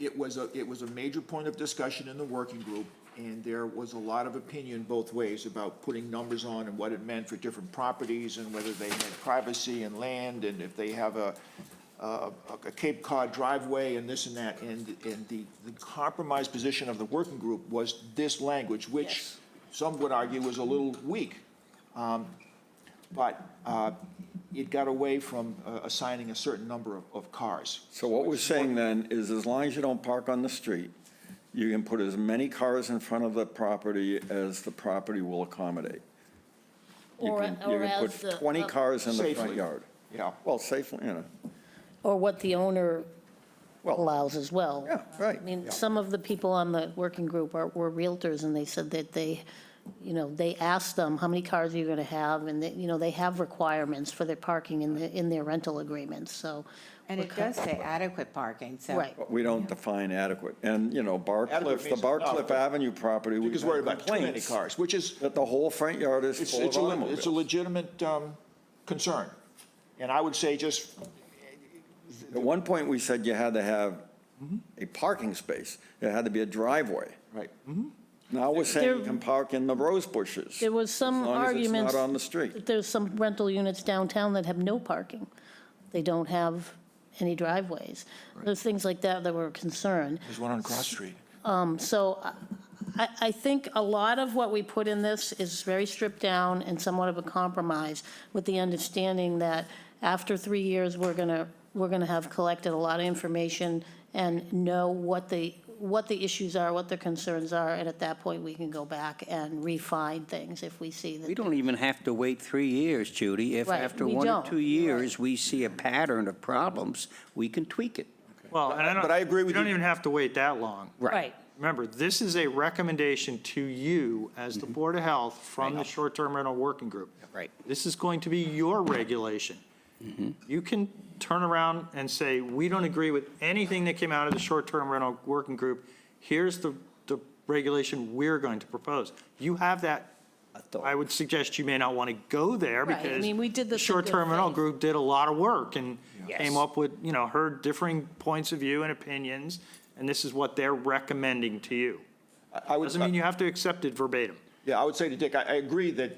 It was a major point of discussion in the working group, and there was a lot of opinion both ways about putting numbers on and what it meant for different properties, and whether they had privacy and land, and if they have a Cape Cod driveway and this and that. And the compromise position of the working group was this language, which some would argue was a little weak. but it got away from assigning a certain number of cars. So what we're saying then is as long as you don't park on the street, you can put as many cars in front of the property as the property will accommodate. You Or- can or as put the, 20 cars in the front Safely. yard. Yeah. Well, safely, you know, Or what the owner well, allows as well. yeah, right. I mean, some of the people on the working group were realtors, and they said that they, they asked them, how many cars are you going to have? And, they have requirements for their parking in their rental agreements, so. And it does say adequate parking, so. Right. But we don't define adequate. And, Barcliff, Adequate the means Barcliff enough. Avenue property, we've Because had worried about too many complaints cars, which is, that the whole front yard is it's full of it's a automobiles. legitimate concern. And I would say just, At one point, we said you had to have a parking space. It had to be a driveway. right, Now we're saying you There- can park in the rose bushes. There was some As long as it's arguments not on the street. that there's some rental units downtown that have no parking. They don't have any driveways. There's things like that that were a concern. there's one on Cross Street. So I think a lot of what we put in this is very stripped down and somewhat of a compromise, with the understanding that after 3 years, we're going to have collected a lot of information and know what the issues are, what the concerns are, and at that point, we can go back and refine things if we see that. We don't even have to wait 3 years, Judy. If Right, after we 1 or don't. 2 years, we see a pattern of problems, we can tweak it. Well, and I don't. But I agree with You don't you. even have to wait that long. Right. Remember, this is a recommendation to you as the Board of Health from the short-term rental working group. Right. This is going to be your regulation. You can turn around and say, we don't agree with anything that came out of the short-term rental working group. Here's the regulation we're going to propose. You have that. I would suggest you may not want to go there Right. I because mean, we did this the in good short-term rental faith. group did a lot of work and Yes. came up with, heard differing points of view and opinions, and this is what they're recommending to you. I would, Doesn't mean you have to accept it verbatim. yeah, I would say to Dick, I agree that,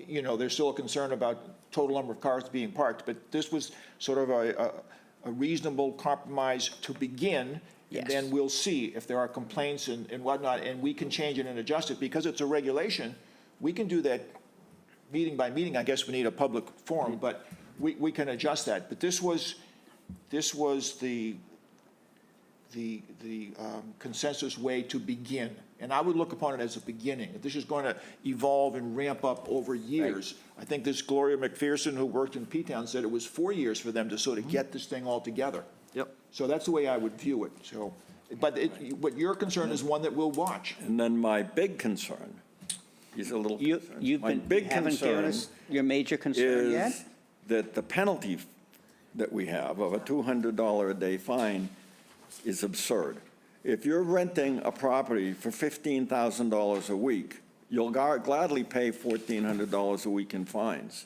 there's still a concern about total number of cars being parked, but this was sort of a reasonable compromise to begin. And Yes. then we'll see if there are complaints and whatnot, and we can change it and adjust it. Because it's a regulation, we can do that meeting by meeting. I guess we need a public forum, but we can adjust that. But this was the consensus way to begin. And I would look upon it as a beginning. If this is going to evolve and ramp up over years, I think this Gloria McPherson, who worked in P-Town, said it was 4 years for them to sort of get this thing all together. Yep. So that's the way I would view it, so. But your concern is one that we'll watch. And then my big concern, he's a little concerned. You've My been, big haven't given concern us your major concern yet? is that the penalty that we have of a $200 a day fine is absurd. If you're renting a property for $15,000 a week, you'll gladly pay $1,400 a week in fines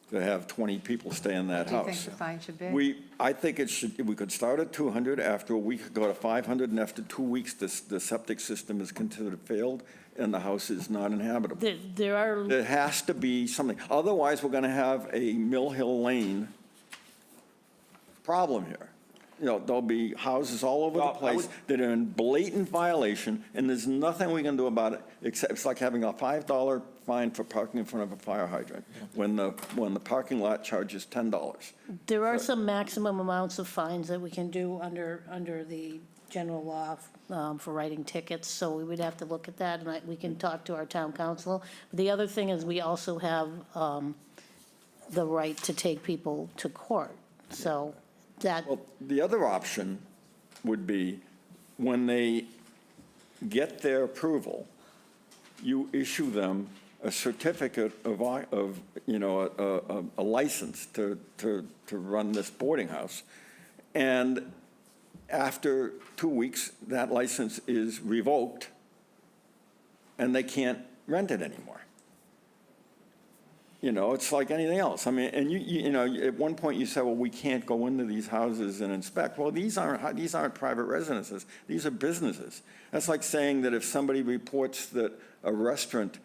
to have 20 people stay in that Do you house. think the fine should be? I think we could start at 200, after a week go to 500, and after 2 weeks, the septic system is considered failed and the house is not inhabitable. There are, There has to be something. Otherwise, we're going to have a Mill Hill Lane problem here. There'll be houses all over the Well, I place would- that are in blatant violation, and there's nothing we can do about it, except it's like having a $5 fine for parking in front of a fire hydrant, when the parking lot charges $10. there are some maximum amounts of fines that we can do under the general law for writing tickets, so we would have to look at that, and we can talk to our town council. The other thing is, we also have the right to take people to court, so that, Well, the other option would be, when they get their approval, you issue them a certificate of, a license to run this boarding house. And after 2 weeks, that license is revoked, and they can't rent it anymore. It's like anything else. I mean, and at one point you said, well, we can't go into these houses and inspect. Well, these aren't private residences. These are businesses. That's like saying that if somebody reports that a restaurant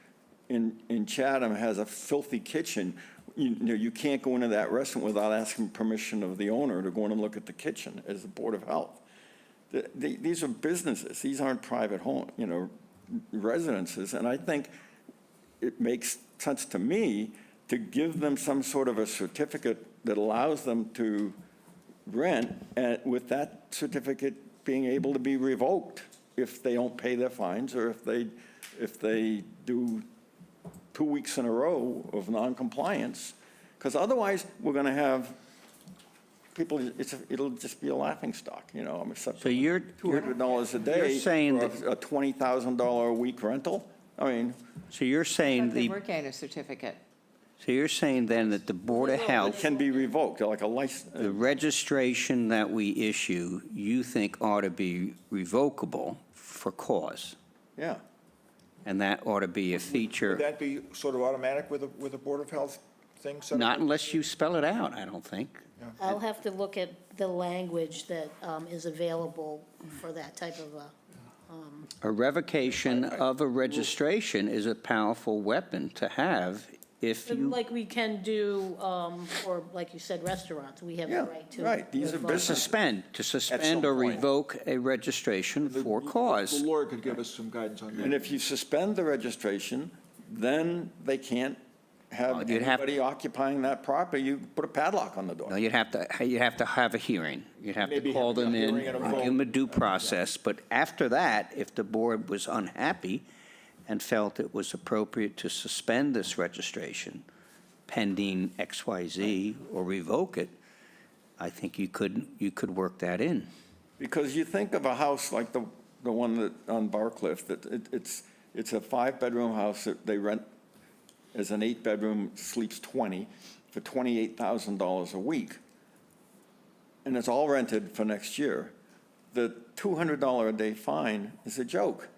in Chatham has a filthy kitchen, you can't go into that restaurant without asking permission of the owner to go in and look at the kitchen as the Board of Health. These are businesses. These aren't private residences. And I think it makes sense to me to give them some sort of a certificate that allows them to rent, and with that certificate being able to be revoked if they don't pay their fines, or if they do 2 weeks in a row of noncompliance. Because otherwise, we're going to have people, it'll just be a laughingstock, you know, except So you're $200 a day you're saying for that- a $20,000 a week rental. I mean, So you're saying But they the, were getting a certificate. so you're saying then that the Board of it Health, can be revoked, like a license. the registration that we issue, you think ought to be revocable for cause? Yeah. And that ought to be a Would feature, that be sort of automatic with a Board of Health thing? set up? not unless you spell it out, I don't think. I'll have to look at the language that is available for that type of a, A revocation of a registration is a powerful weapon to have if you, like we can do, for, like you said, restaurants, we have the Yeah, right to. right. These are revoke. business- to suspend or point. revoke a registration for cause. The lawyer could give us some guidance on And that. if you suspend the registration, then they can't have Well, you'd have- anybody occupying that property. You put a padlock on the door. No, you'd have to have a hearing. You'd have to Maybe call have a them in, hearing and a give vote. them a due process. But after that, if the board was unhappy and felt it was appropriate to suspend this registration pending XYZ or revoke it, I think you could work that in. Because you think of a house like the one that, on Barcliff, that it's a 5-bedroom house that they rent as an 8-bedroom, sleeps 20, for $28,000 a week. And it's all rented for next year. The $200 a day fine is a joke.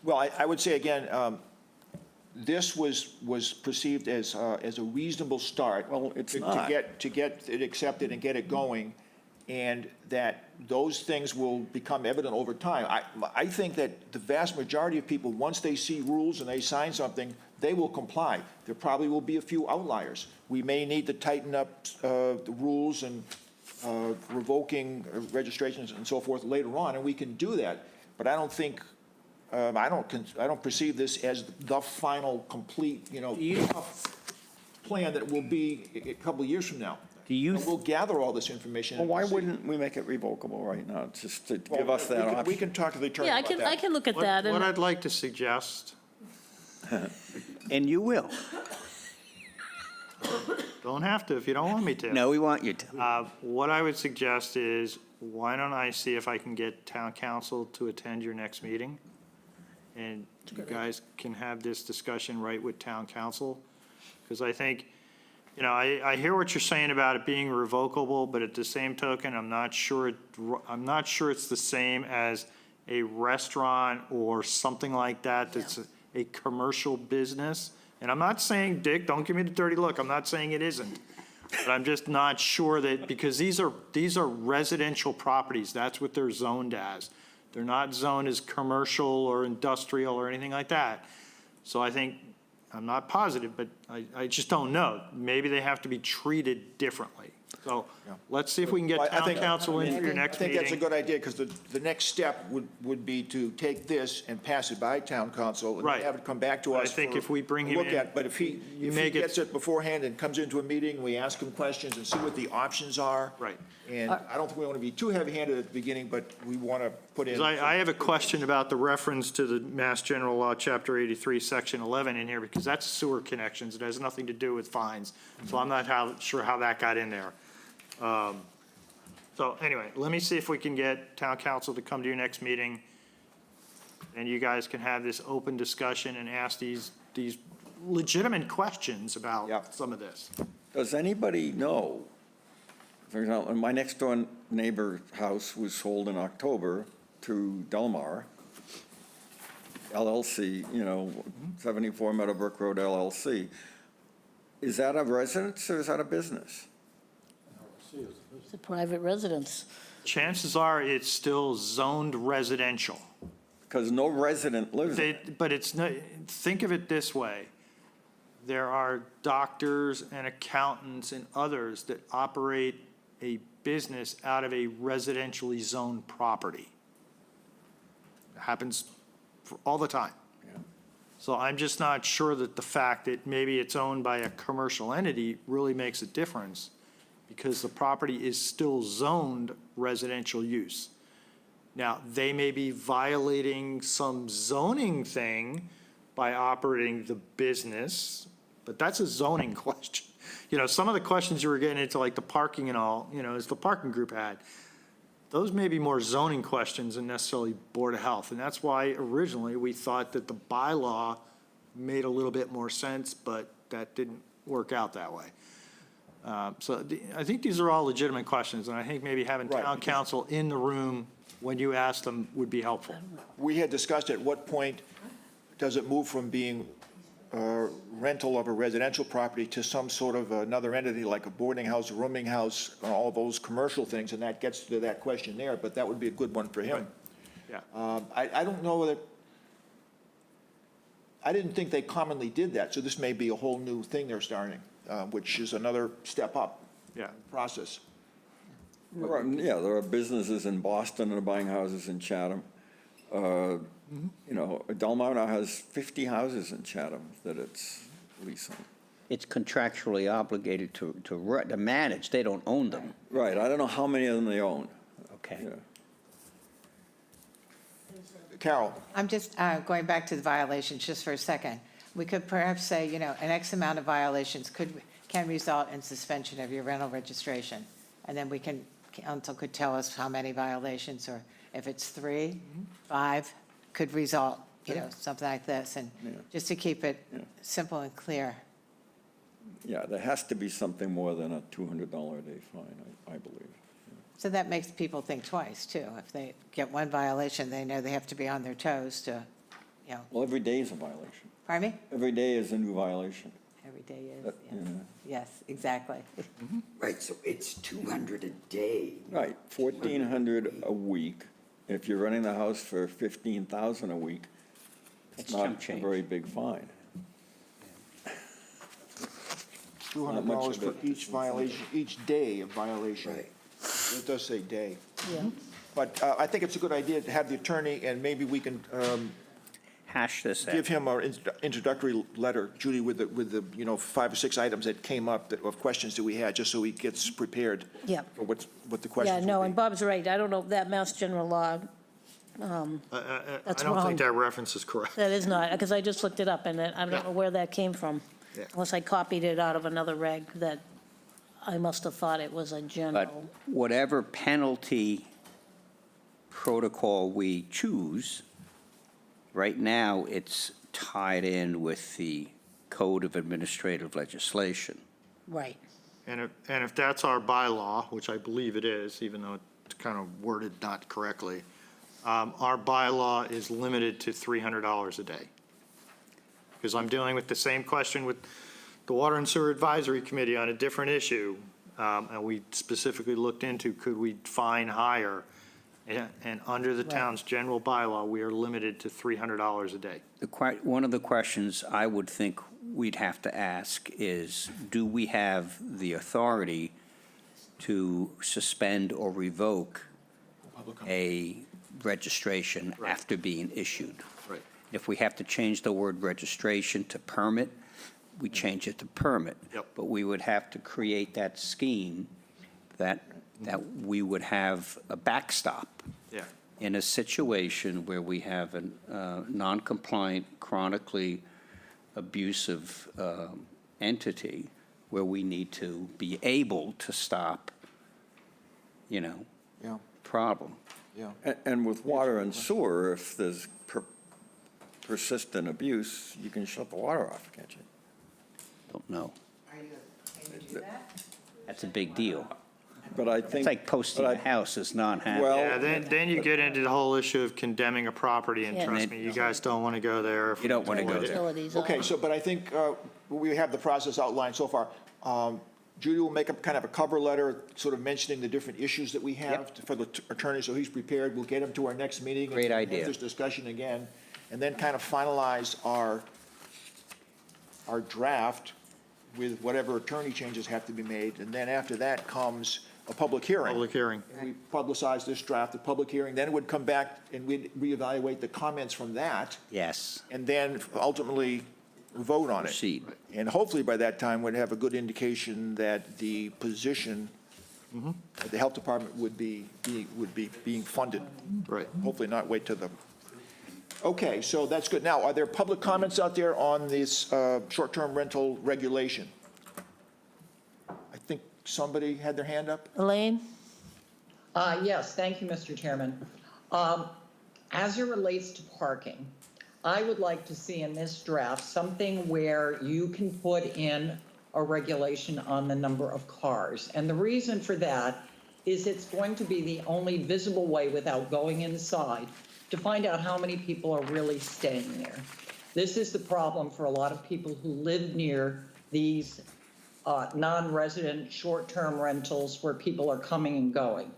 Well, I would say again, this was perceived as a reasonable start. Well, it's to not. To get it accepted and get it going, and that those things will become evident over time. I think that the vast majority of people, once they see rules and they sign something, they will comply. There probably will be a few outliers. We may need to tighten up the rules and revoking registrations and so forth later on, and we can do that. But I don't think, I don't perceive this as the final, complete, plan that will be a couple of years from now. Do you, And we'll gather all this information. Well, why and see. wouldn't we make it revocable right now, just to Well, give us that we option? can talk to the attorney Yeah, about that. I can look at What that, what and I'd like to suggest, and you will. don't have to if you don't want me to. No, we want you to. What I would suggest is, why don't I see if I can get town council to attend your next meeting? And you guys can have this discussion right with town council. Because I think, I hear what you're saying about it being revocable, but at the same token, I'm not sure it's the same as a restaurant or something like that that's a commercial business. And I'm not saying, Dick, don't give me the dirty look, I'm not saying it isn't. But I'm just not sure that, because these are residential properties, that's what they're zoned as. They're not zoned as commercial or industrial or anything like that. So I think, I'm not positive, but I just don't know. Maybe they have to be treated differently. So let's see if we can Well, get I town think- council in for your next I think that's a meeting. good idea, because the next step would be to take this and pass it by town council. And Right. have it come back to I us. think for if we bring a him look in, at. But if he may get- gets it beforehand and comes into a meeting, we ask him questions and see what the options are. Right. And I don't think we want to be too heavy-handed at the beginning, but we want to put in. 'Cause I have a question about the reference to the Mass General Law, Chapter 83, Section 11 in here, because that's sewer connections. It has nothing to do with fines. So I'm not sure how that got in there. So anyway, let me see if we can get town council to come to your next meeting, and you guys can have this open discussion and ask these legitimate questions Yep. about some of this. Does anybody know, for example, my next-door neighbor's house was sold in October to Delmar LLC, 74 Meadowbrook Road LLC. Is that a residence or is that a business? it's a private residence. Chances are it's still zoned residential. Because no resident lives in it. But it's not, think of it this way. There are doctors and accountants and others that operate a business out of a residentially zoned property. It happens all the time. So I'm just not sure that the fact that maybe it's owned by a commercial entity really makes a difference, because the property is still zoned residential use. Now, they may be violating some zoning thing by operating the business, but that's a zoning question. You know, some of the questions you were getting into, like the parking and all, you know, as the parking group had, those may be more zoning questions than necessarily Board of Health. And that's why originally we thought that the bylaw made a little bit more sense, but that didn't work out that way. I think these are all legitimate questions, and I think maybe having Right, town because- council in the room when you ask them would be helpful. We had discussed at what point does it move from being rental of a residential property to some sort of another entity, like a boarding house, a rooming house, all those commercial things, and that gets to that question there, but that would be a good one for him. Yeah. I don't know whether, I didn't think they commonly did that, so this may be a whole new thing they're starting, which is another step up Yeah. process. There are businesses in Boston that are buying houses in Chatham. You know, Delmar now has 50 houses in Chatham that it's leasing. It's contractually obligated to manage, they don't own them. Right, I don't know how many of them they own. Okay. Yeah. Carol? I'm just going back to the violations just for a second. We could perhaps say, you know, an X amount of violations can result in suspension of your rental registration. And then council could tell us how many violations, or if it's 3, 5, could result, you know, something like this. And Yeah. just to keep it Yeah. simple and clear. Yeah, there has to be something more than a $200 a day fine, I believe. So that makes people think twice, too. If they get one violation, they know they have to be on their toes to, you know, Well, every day is a violation. pardon me? Every day is a new violation. Every day is, That, yes. you know. Yes, exactly. Right, so it's 200 a day. Right, 1,400 a week. If you're renting the house for 15,000 a week, It's it's not chump a change. very big fine. $200 for each violation, each day of violation. Right. It does say day. Yeah. But I think it's a good idea to have the attorney, and maybe we can Hash this out. give him our introductory letter, Judy, with the, you know, 5 or 6 items that came up of questions that we had, just so he gets prepared Yeah. for what the Yeah, questions no, would and be. Bob's right. I don't know, that Mass General law, I That's don't wrong. think that reference is correct. that is not, because I just looked it up, and I Yeah. don't know where that came from. Yeah. Unless I copied it out of another reg that I must have thought it was a But general. whatever penalty protocol we choose, right now, it's tied in with the Code of Administrative Legislation. Right. And if that's our bylaw, which I believe it is, even though it's kind of worded not correctly, our bylaw is limited to $300 a day. Because I'm dealing with the same question with the Water and Sewer Advisory Committee on a different issue. And we specifically looked into, could we fine higher? And under the town's general bylaw, we are limited to $300 a day. One of the questions I would think we'd have to ask is, do we have the authority to suspend or revoke a registration Right. after being issued? Right. If we have to change the word registration to permit, we change it to permit. Yep. But we would have to create that scheme that we would have a backstop Yeah. in a situation where we have a non-compliant, chronically abusive entity, where we need to be able to stop, you know, Yeah, problem. yeah. And with water and sewer, if there's persistent abuse, you can shut the water off, can't you? Don't know. Can you do that? That's a big deal. But I think. It's like posting but a house as non-habitable. Well- Yeah, then you get into the whole issue of condemning a property, and Yeah. trust me, you guys don't want to go there. You don't want to go there. Utilities. Okay, so, but I think we have the process outlined so far. Judy will make a kind of a cover letter, sort of mentioning the different issues that we have for the attorney, so he's prepared. We'll get him to our next meeting. and Great idea. Have this discussion again, and then kind of finalize our draft with whatever attorney changes have to be made. And then after that comes a public hearing. Public hearing. And we publicize this draft, the public hearing, then it would come back and we'd reevaluate the comments from that, Yes, and then ultimately vote on it. proceed. And hopefully by that time, we'd have a good indication that the position of the health department would be being funded. Right. Hopefully not wait to the, okay, so that's good. Now, are there public comments out there on this short-term rental regulation? I think somebody had their hand up. Elaine? Yes, thank you, Mr. Chairman. As it relates to parking, I would like to see in this draft something where you can put in a regulation on the number of cars. And the reason for that is it's going to be the only visible way without going inside to find out how many people are really staying there. This is the problem for a lot of people who live near these non-resident short-term rentals where people are coming and going.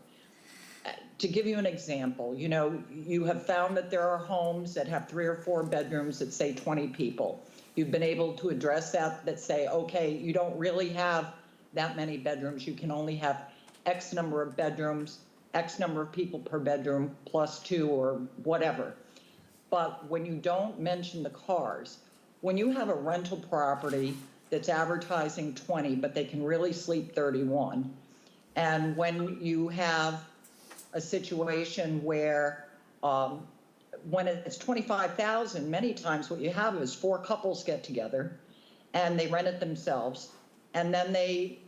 To give you an example, you know, you have found that there are homes that have 3 or 4 bedrooms that say 20 people. You've been able to address that say, okay, you don't really have that many bedrooms. You can only have X number of bedrooms, X number of people per bedroom, +2 or whatever. But when you don't mention the cars, when you have a rental property that's advertising 20, but they can really sleep 31, and when you have a situation where when it's 25,000, many times what you have is 4 couples get together and they rent it themselves, and then they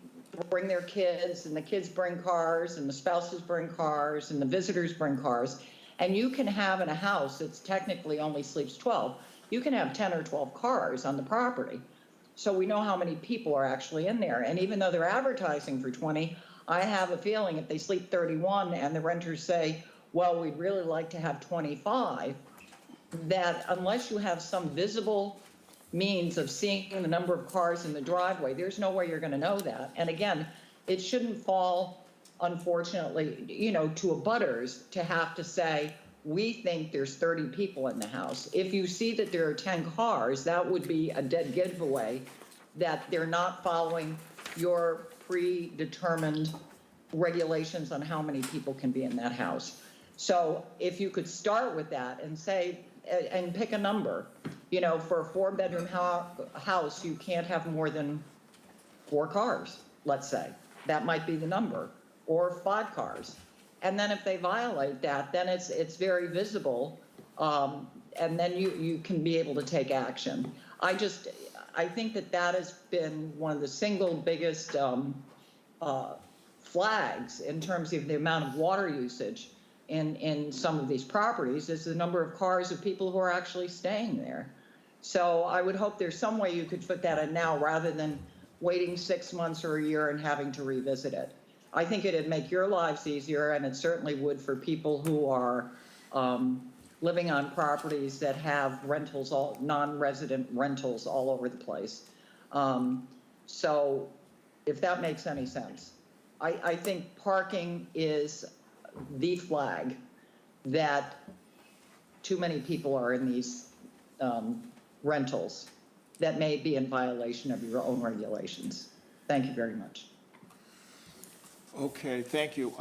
bring their kids, and the kids bring cars, and the spouses bring cars, and the visitors bring cars. And you can have in a house that's technically only sleeps 12, you can have 10 or 12 cars on the property. So we know how many people are actually in there. And even though they're advertising for 20, I have a feeling if they sleep 31 and the renters say, well, we'd really like to have 25, that unless you have some visible means of seeing the number of cars in the driveway, there's no way you're going to know that. And again, it shouldn't fall, unfortunately, you know, to abutters to have to say, we think there's 30 people in the house. If you see that there are 10 cars, that would be a dead giveaway that they're not following your predetermined regulations on how many people can be in that house. So if you could start with that and say, and pick a number, you know, for a 4-bedroom house, you can't have more than 4 cars, let's say. That might be the number, or 5 cars. And then if they violate that, then it's very visible, and then you can be able to take action. I think that has been one of the single biggest flags in terms of the amount of water usage in some of these properties is the number of cars of people who are actually staying there. So I would hope there's some way you could fit that in now rather than waiting 6 months or a year and having to revisit it. I think it'd make your lives easier, and it certainly would for people who are living on properties that have rentals, non-resident rentals all over the place. So if that makes any sense. I think parking is the flag that too many people are in these rentals that may be in violation of your own regulations. Thank you very much. Okay, thank you.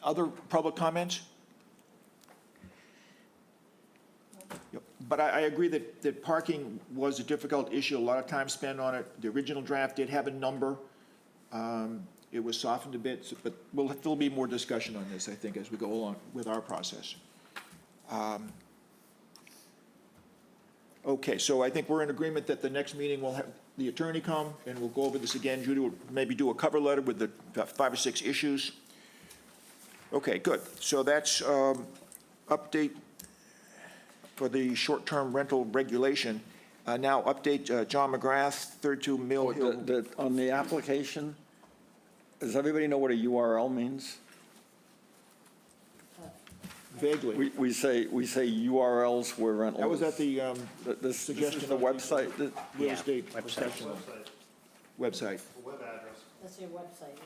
Other public comments? Yep. But I agree that parking was a difficult issue, a lot of time spent on it. The original draft did have a number. It was softened a bit, but there'll be more discussion on this, I think, as we go along with our process. Okay, so I think we're in agreement that the next meeting will have the attorney come, and we'll go over this again. Judy will maybe do a cover letter with the 5 or 6 issues. Okay, good. So that's update for the short-term rental regulation. Now, update John McGrath, 32 Mill Hill. On the application, does everybody know what a URL means? Vaguely. We say URLs where rentals. That was at the This is suggestion the of website. real estate professional website. That's your website, yeah.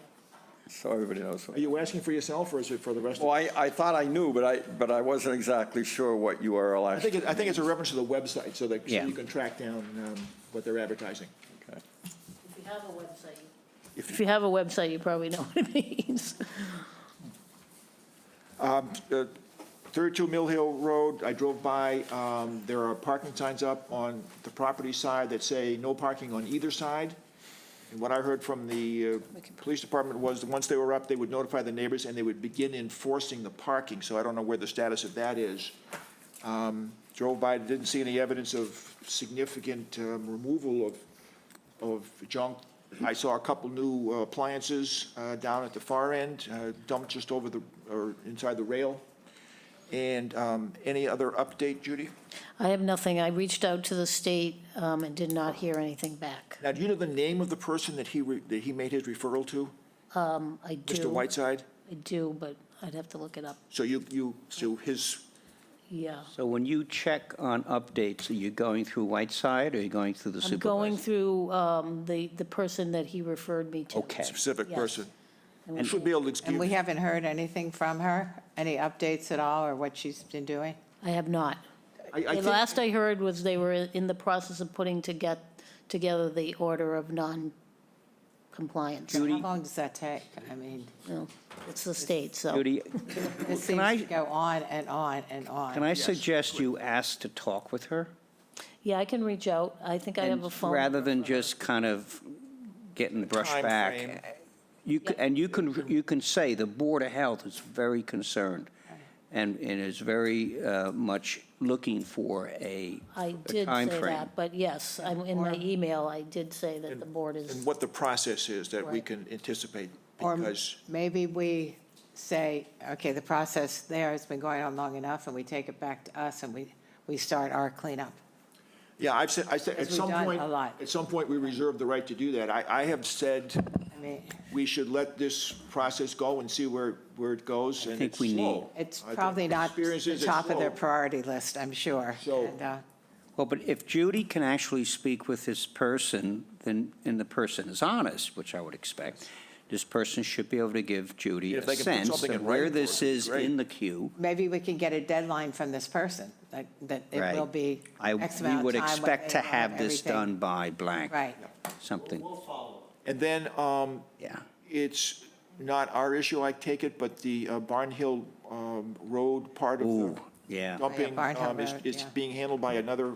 So everybody knows. Are you asking for yourself, or is it for the rest of? Well, I thought I knew, but I wasn't exactly sure what URL I think it's a reference to the website, so Yeah. you can track down what they're advertising. Okay. If you have a website, If you have a website, you probably know what it means. 32 Mill Hill Road, I drove by, there are parking signs up on the property side that say no parking on either side. And what I heard from the police department was that once they were up, they would notify the neighbors and they would begin enforcing the parking. So I don't know where the status of that is. Drove by, didn't see any evidence of significant removal of junk. I saw a couple new appliances down at the far end, dumped just over or inside the rail. And any other update, Judy? I have nothing. I reached out to the state and did not hear anything back. Now, do you know the name of the person that he made his referral to? I do. Mr. Whiteside? I do, but I'd have to look it up. So so his, Yeah. So when you check on updates, are you going through Whiteside or are you going through the I'm supervisor? going through the person that he referred me to. Okay. specific Yes. person? And Should be able to And excuse. we haven't heard anything from her? Any updates at all, or what she's been doing? I have not. I The think, last I heard was they were in the process of putting together the order of non-compliance. How long does that take? I mean, No, it's the state, so. Judy, this Can seems I- to go on and on and on. can I suggest you ask to talk with her? Yeah, I can reach out. I think I have And a phone. rather than just kind of getting brushed Time back. frame. You can say the Board of Health is very concerned and is very much looking for a I did say timeframe. that, but yes, in my email, I did say that the board is, and what the process is that we Right. can anticipate, Or because, maybe we say, okay, the process there has been going on long enough, and we take it back to us, and we start our cleanup. yeah, I said, at Because we've some done point, a lot. at some point, we reserve the right to do that. I have said I mean, we should let this process go and see where it goes, and think it's we slow. it's I think probably the not experience the is it's top of their slow. priority list, I'm sure. So- And, Well, but if Judy can actually speak with this person, then, and the person is honest, which I would expect, this person should be able to give Judy If a they can put sense something of in where writing for this us, it'd be is great. in the queue. Maybe we can get a deadline from this person, that it Right. will be X We amount would of time. when expect they to will have this everything. done by blank. Right. Something, And then, yeah. it's not our issue, I take it, but the Barn Hill Road part of Ooh, the yeah. dumping Barn Hill is Road, it's yeah. being handled by another,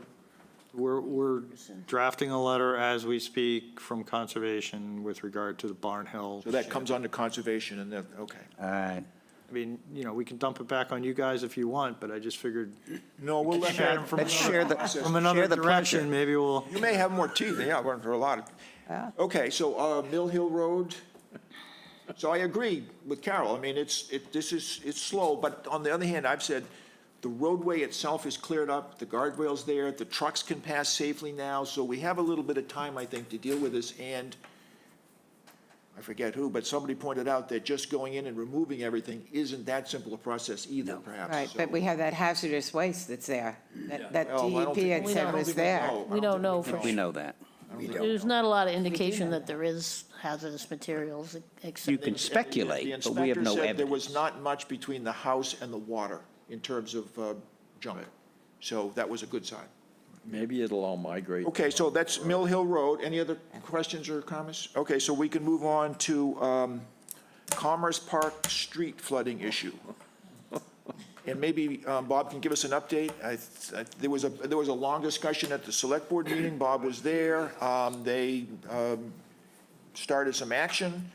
We're drafting a letter as we speak from Conservation with regard to the Barn Hill. so that comes under conservation and then, okay. All right. I mean, we can dump it back on you guys if you want, but I just figured No, we'll let share that. them from Let's share the, from another share the direction, pressure. maybe we'll. You may have more teeth, yeah, we're for a lot. Yeah. Okay, so Mill Hill Road, so I agree with Carol, I mean, it's slow, but on the other hand, I've said, the roadway itself is cleared up, the guardrail's there, the trucks can pass safely now, so we have a little bit of time, I think, to deal with this, and I forget who, but somebody pointed out that just going in and removing everything isn't that simple a process either, perhaps. Right, so- but we have that hazardous waste that's there, that Well, I don't DEP had think- said I don't was think we there. know. We don't know for We sure. know that. There's not a lot of indication that there is hazardous materials, You except, can The speculate, but we have inspector no said there was evidence. not much between the house and the water in terms of junk, so that was a good sign. Maybe it'll all migrate. Okay, so that's Mill Hill Road. Any other questions or comments? Okay, so we can move on to Commerce Park Street flooding issue. And maybe Bob can give us an update. There was a long discussion at the Select Board meeting. Bob was there. They started some action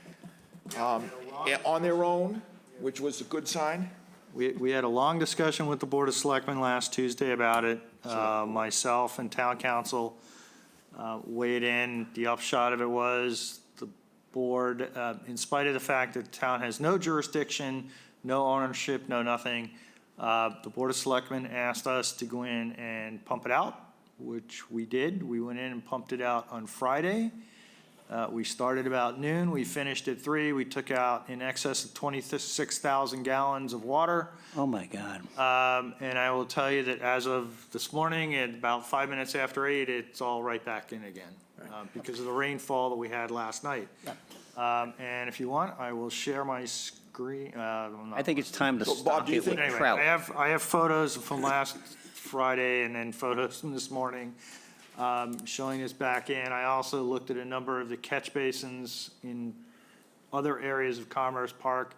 on their own, which was a good sign. We had a long discussion with the Board of Selectmen last Tuesday about it. Myself and Town Council weighed in. The upshot of it was the board, in spite of the fact that the town has no jurisdiction, no ownership, no nothing, the Board of Selectmen asked us to go in and pump it out, which we did. We went in and pumped it out on Friday. We started about noon, we finished at 3. We took out in excess of 26,000 gallons of water. Oh, my God. And I will tell you that as of this morning, at about 5 minutes after 8, it's all right back in again because of the rainfall that we had last night. And if you want, I will share my screen. I think it's time to So, Bob, stock do you it with think- Anyway, trout. I have photos from last Friday and then photos from this morning. showing this back in. I also looked at a number of the catch basins in other areas of Commerce Park.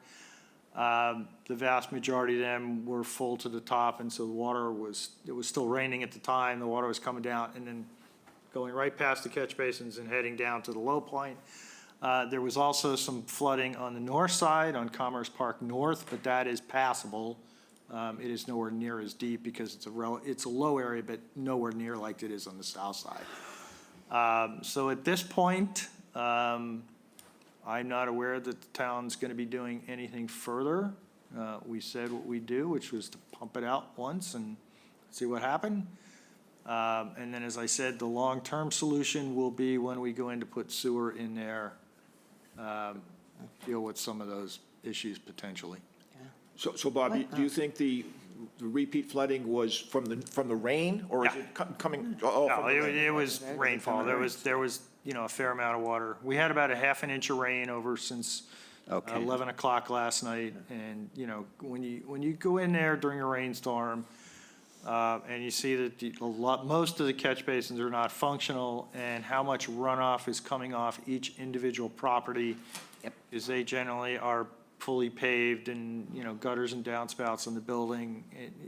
The vast majority of them were full to the top, and so it was still raining at the time. The water was coming down and then going right past the catch basins and heading down to the low point. There was also some flooding on the north side, on Commerce Park North, but that is passable. It is nowhere near as deep because it's a low area, but nowhere near like it is on the south side. So at this point, I'm not aware that the town's going to be doing anything further. We said what we do, which was to pump it out once and see what happened. And then, as I said, the long-term solution will be when we go in to put sewer in there, deal with some of those issues potentially. So Bob, do you think the repeat flooding was from the rain, or is Yeah. it coming? No, it was rainfall. There was, a fair amount of water. We had about a half an inch of rain over since Okay. 11 o'clock last night. And, when you go in there during a rainstorm, and you see that most of the catch basins are not functional, and how much runoff is coming off each individual property. Yep. Is they generally are fully paved and, gutters and downspouts in the building.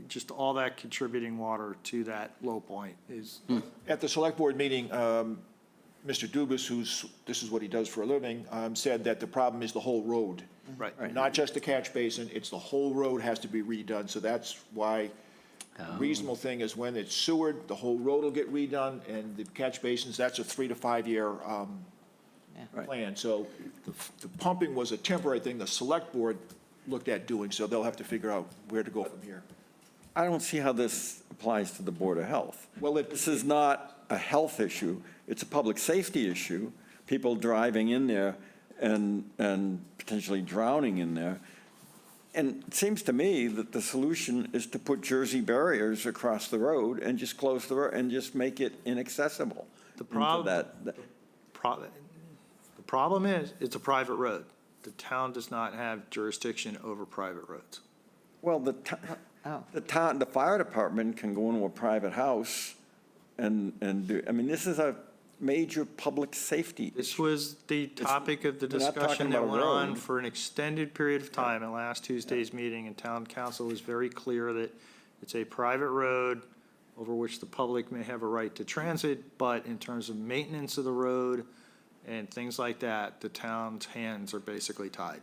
Just all that contributing water to that low point is. At the select board meeting, Mr. Dubus, this is what he does for a living, said that the problem is the whole road. Right. Not just the catch basin, it's the whole road has to be redone, so that's why the reasonable thing is when it's sewered, the whole road will get redone, and the catch basins, that's a 3 to 5 year plan. So the pumping was a temporary thing the select board looked at doing, so they'll have to figure out where to go from here. I don't see how this applies to the Board of Health. Well, This is not a health issue, it's a public safety issue. People driving in there and potentially drowning in there. And it seems to me that the solution is to put Jersey barriers across the road and just close the road and just make it inaccessible. The That- The problem is, it's a private road. The town does not have jurisdiction over private roads. Well, the Oh. town, the fire department can go into a private house and do, this is a major public safety This issue. was the topic of the we're not talking discussion that about a went on road. for an extended period of time at last Tuesday's meeting, and town council was very clear that it's a private road over which the public may have a right to transit, but in terms of maintenance of the road and things like that, the town's hands are basically tied.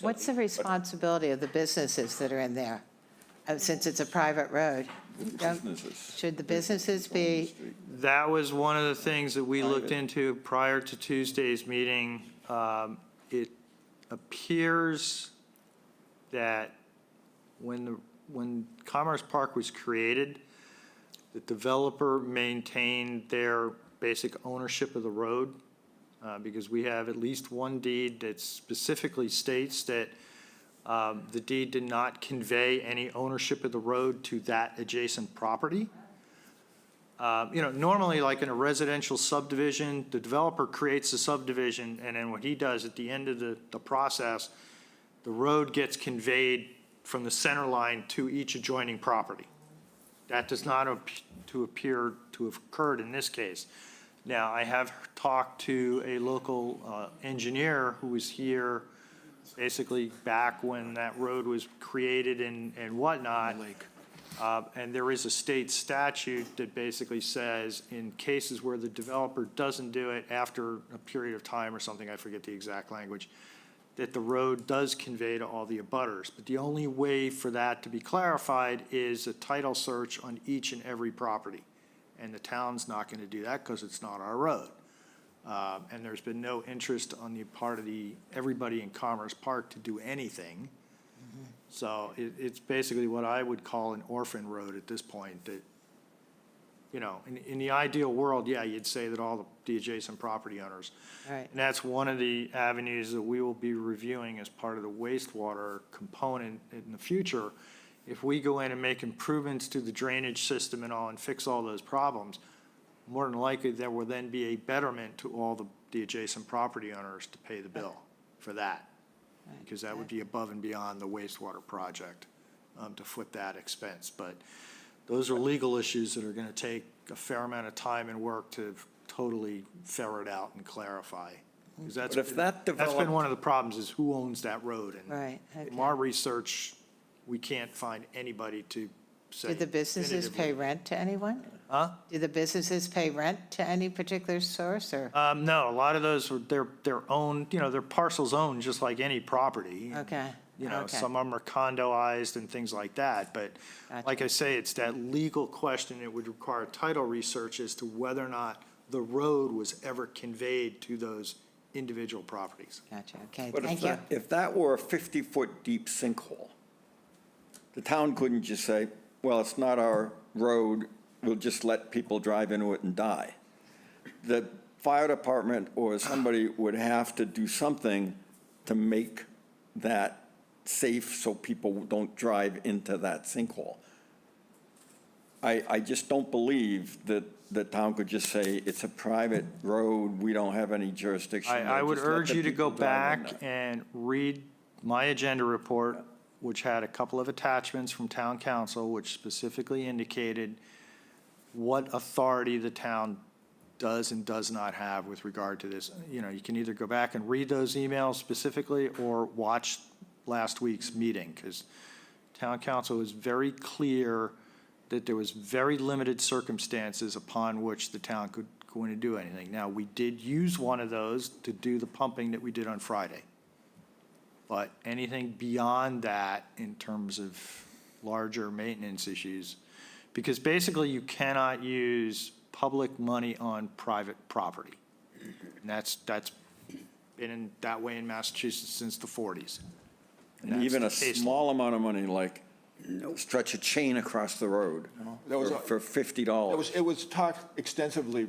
What's the responsibility of the businesses that are in there, since it's a private road? Businesses. Should the businesses be, That was one of the things that we looked into prior to Tuesday's meeting. It appears that when Commerce Park was created, the developer maintained their basic ownership of the road, because we have at least one deed that specifically states that the deed did not convey any ownership of the road to that adjacent property. Normally, like in a residential subdivision, the developer creates a subdivision, and then what he does at the end of the process, the road gets conveyed from the center line to each adjoining property. That does not appear to have occurred in this case. Now, I have talked to a local engineer who was here basically back when that road was created and whatnot. And there is a state statute that basically says in cases where the developer doesn't do it after a period of time or something, I forget the exact language, that the road does convey to all the abutters. But the only way for that to be clarified is a title search on each and every property. And the town's not going to do that because it's not our road. And there's been no interest on the part of everybody in Commerce Park to do anything. So it's basically what I would call an orphan road at this point, that, in the ideal world, yeah, you'd say that all the adjacent property owners. right, And that's one of the avenues that we will be reviewing as part of the wastewater component in the future. If we go in and make improvements to the drainage system and all and fix all those problems, more than likely there will then be a betterment to all the adjacent property owners to pay the bill for that. Because that would be above and beyond the wastewater project to foot that expense. But those are legal issues that are going to take a fair amount of time and work to totally ferret out and clarify. 'Cause But if that that's been developed- one of the problems, is who owns that road? And Right, from okay. our research, we can't find anybody to say. Do the businesses pay definitively. rent to anyone? Huh? Do the businesses pay rent to any particular source, or? No, a lot of those, they're owned, they're parcels owned just like any property. Okay, okay. Some of them are condoized and things like that, but like Gotcha. I say, it's that legal question. It would require title research as to whether or not the road was ever conveyed to those individual properties. Gotcha, okay, But thank you. if that were a 50-foot deep sinkhole, the town couldn't just say, well, it's not our road, we'll just let people drive into it and die. The fire department or somebody would have to do something to make that safe so people don't drive into that sinkhole. I just don't believe that the town could just say, it's a private road, we don't have any jurisdiction. I would Just let urge the you to go people drive in back there. and read my agenda report, which had a couple of attachments from town council, which specifically indicated what authority the town does and does not have with regard to this. You can either go back and read those emails specifically or watch last week's meeting, because town council was very clear that there was very limited circumstances upon which the town could go in and do anything. Now, we did use one of those to do the pumping that we did on Friday. But anything beyond that in terms of larger maintenance issues, because basically you cannot use public money on private property. And that's been in that way in Massachusetts since the 40s. And that's even the a case. small amount of money, like stretch a chain across the road That was for $50. It was talked extensively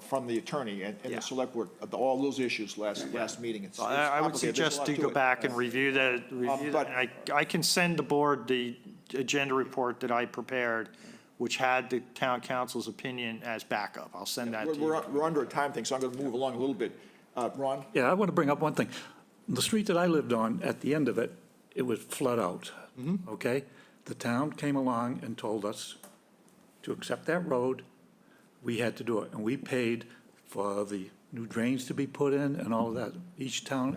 from the attorney and Yeah. the select board, all those issues last meeting. It's I would complicated. There's a suggest lot you to go it. back and review that. but- And I can send the board the agenda report that I prepared, which had the town council's opinion as backup. I'll send that to you. We're under a time thing, so I'm going to move along a little bit. Ron? Yeah, I want to bring up one thing. The street that I lived on, at the end of it, it was flood out, okay? The town came along and told us to accept that road. We had to do it, and we paid for the new drains to be put in and all of that. Each town,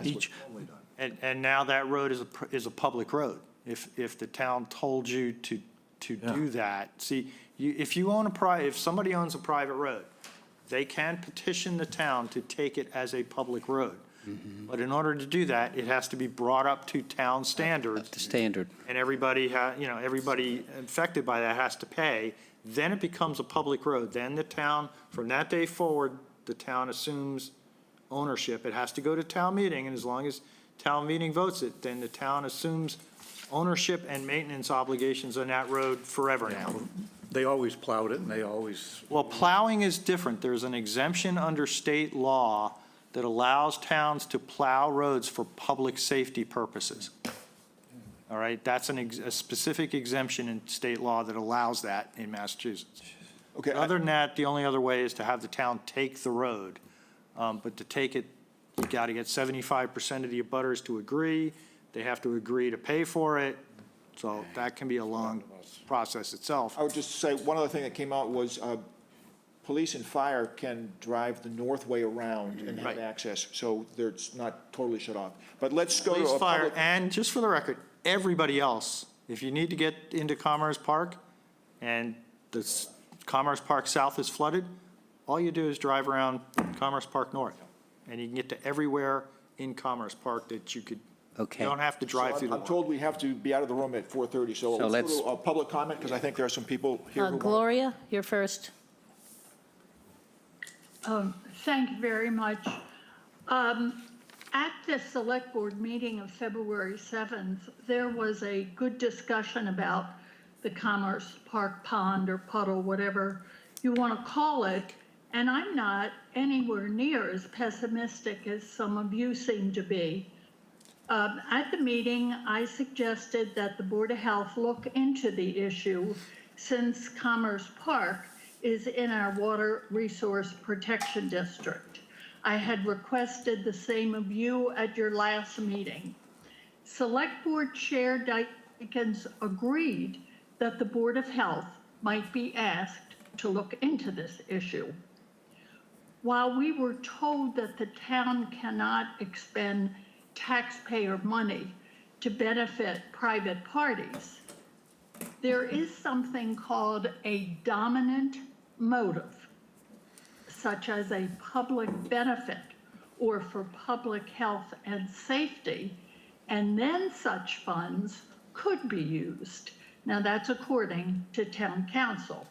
And now that road is a public road. If the town told you to do that, see, if somebody owns a private road, they can petition the town to take it as a public road. But in order to do that, it has to be brought up to town standards. The standard. And everybody affected by that has to pay. Then it becomes a public road. Then the town, from that day forward, the town assumes ownership. It has to go to town meeting, and as long as town meeting votes it, then the town assumes ownership and maintenance obligations on that road forever now. they always plowed it, and they always, Well, plowing is different. There's an exemption under state law that allows towns to plow roads for public safety purposes. All right, that's a specific exemption in state law that allows that in Massachusetts. Okay, Other than that, the only other way is to have the town take the road. But to take it, you got to get 75% of the abutters to agree. They have to agree to pay for it. So that can be a long process itself. I would just say, one other thing that came out was police and fire can drive the north way around and have Right. access, so it's not totally shut off. But let's go to Police, a fire, public. and just for the record, everybody else, if you need to get into Commerce Park and Commerce Park South is flooded, all you do is drive around Commerce Park North, and you can get to everywhere in Commerce Park that you could, you Okay. don't have to drive through the I'm water. told we have to be out of the room at 4:30, so let's let's- go to a public comment, because I think there are some people here who want. Gloria, you're first. Thank you very much. At the select board meeting of February 7th, there was a good discussion about the Commerce Park Pond or puddle, whatever you want to call it. And I'm not anywhere near as pessimistic as some of you seem to be. At the meeting, I suggested that the Board of Health look into the issue since Commerce Park is in our Water Resource Protection District. I had requested the same of you at your last meeting. Select Board Chair Dykens agreed that the Board of Health might be asked to look into this issue. While we were told that the town cannot expend taxpayer money to benefit private parties, there is something called a dominant motive, such as a public benefit or for public health and safety, and then such funds could be used. Now, that's according to town council.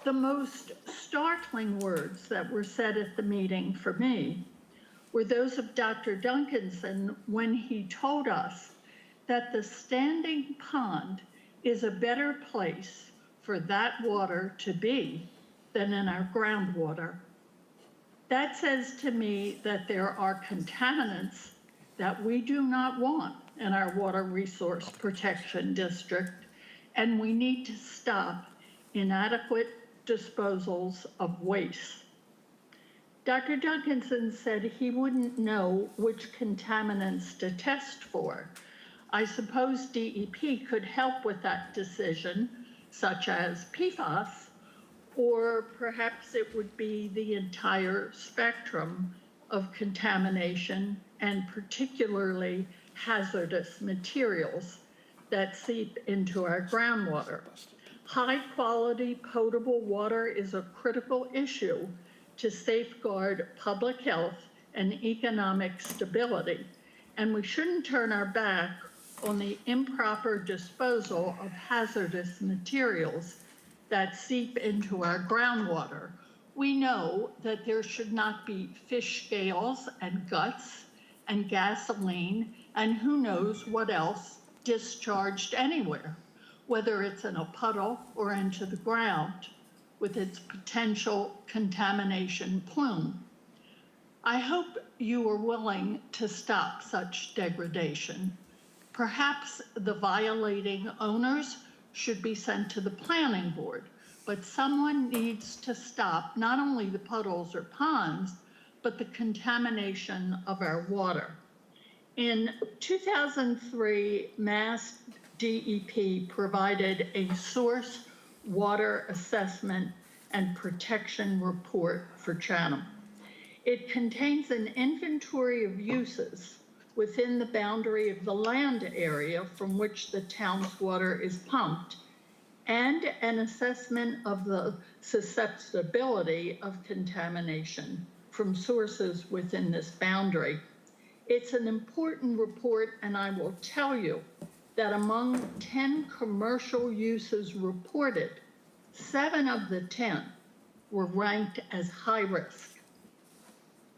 The most startling words that were said at the meeting for me were those of Dr. Duncanson when he told us that the standing pond is a better place for that water to be than in our groundwater. That says to me that there are contaminants that we do not want in our water resource protection district, and we need to stop inadequate disposals of waste. Dr. Duncanson said he wouldn't know which contaminants to test for. I suppose DEP could help with that decision, such as PFAS, or perhaps it would be the entire spectrum of contamination and particularly hazardous materials that seep into our groundwater. High-quality potable water is a critical issue to safeguard public health and economic stability, and we shouldn't turn our back on the improper disposal of hazardous materials that seep into our groundwater. We know that there should not be fish scales and guts and gasoline and who knows what else discharged anywhere, whether it's in a puddle or into the ground with its potential contamination plume. I hope you are willing to stop such degradation. Perhaps the violating owners should be sent to the planning board, but someone needs to stop not only the puddles or ponds, but the contamination of our water. In 2003, Mass DEP provided a source water assessment and protection report for Chatham. It contains an inventory of uses within the boundary of the land area from which the town's water is pumped, and an assessment of the susceptibility of contamination from sources within this boundary. It's an important report, and I will tell you that among 10 commercial uses reported, 7 of the 10 were ranked as high risk.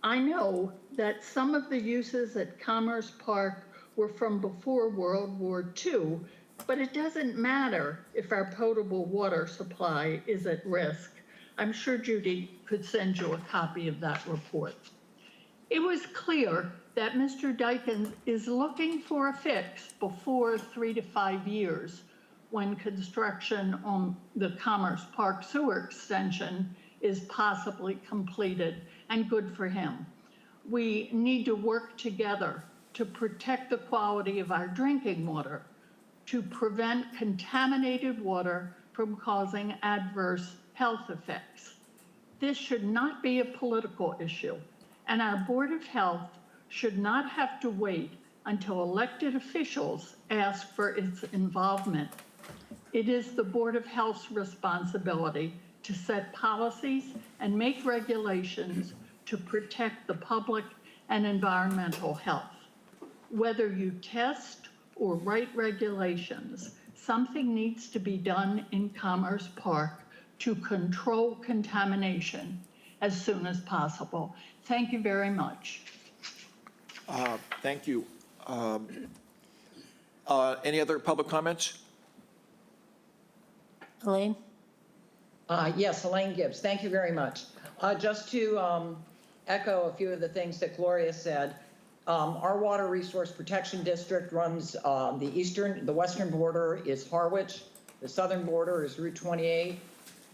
I know that some of the uses at Commerce Park were from before World War II, but it doesn't matter if our potable water supply is at risk. I'm sure Judy could send you a copy of that report. It was clear that Mr. Dykens is looking for a fix before 3 to 5 years when construction on the Commerce Park sewer extension is possibly completed, and good for him. We need to work together to protect the quality of our drinking water, to prevent contaminated water from causing adverse health effects. This should not be a political issue, and our Board of Health should not have to wait until elected officials ask for its involvement. It is the Board of Health's responsibility to set policies and make regulations to protect the public and environmental health. Whether you test or write regulations, something needs to be done in Commerce Park to control contamination as soon as possible. Thank you very much. Thank you. Any other public comments? Elaine? Yes, Elaine Gibbs, thank you very much. Just to echo a few of the things that Gloria said, our Water Resource Protection District runs the western border is Harwich, the southern border is Route 28,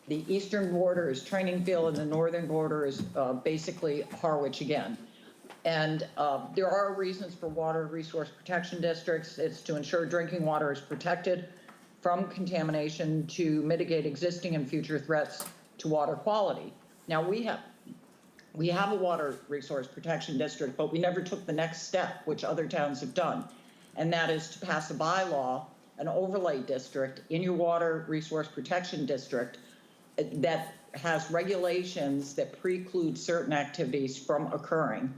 the eastern border is Training Field, and the northern border is basically Harwich again. And there are reasons for water resource protection districts. It's to ensure drinking water is protected from contamination to mitigate existing and future threats to water quality. Now, we have a water resource protection district, but we never took the next step, which other towns have done. And that is to pass a bylaw, an overlay district in your water resource protection district that has regulations that preclude certain activities from occurring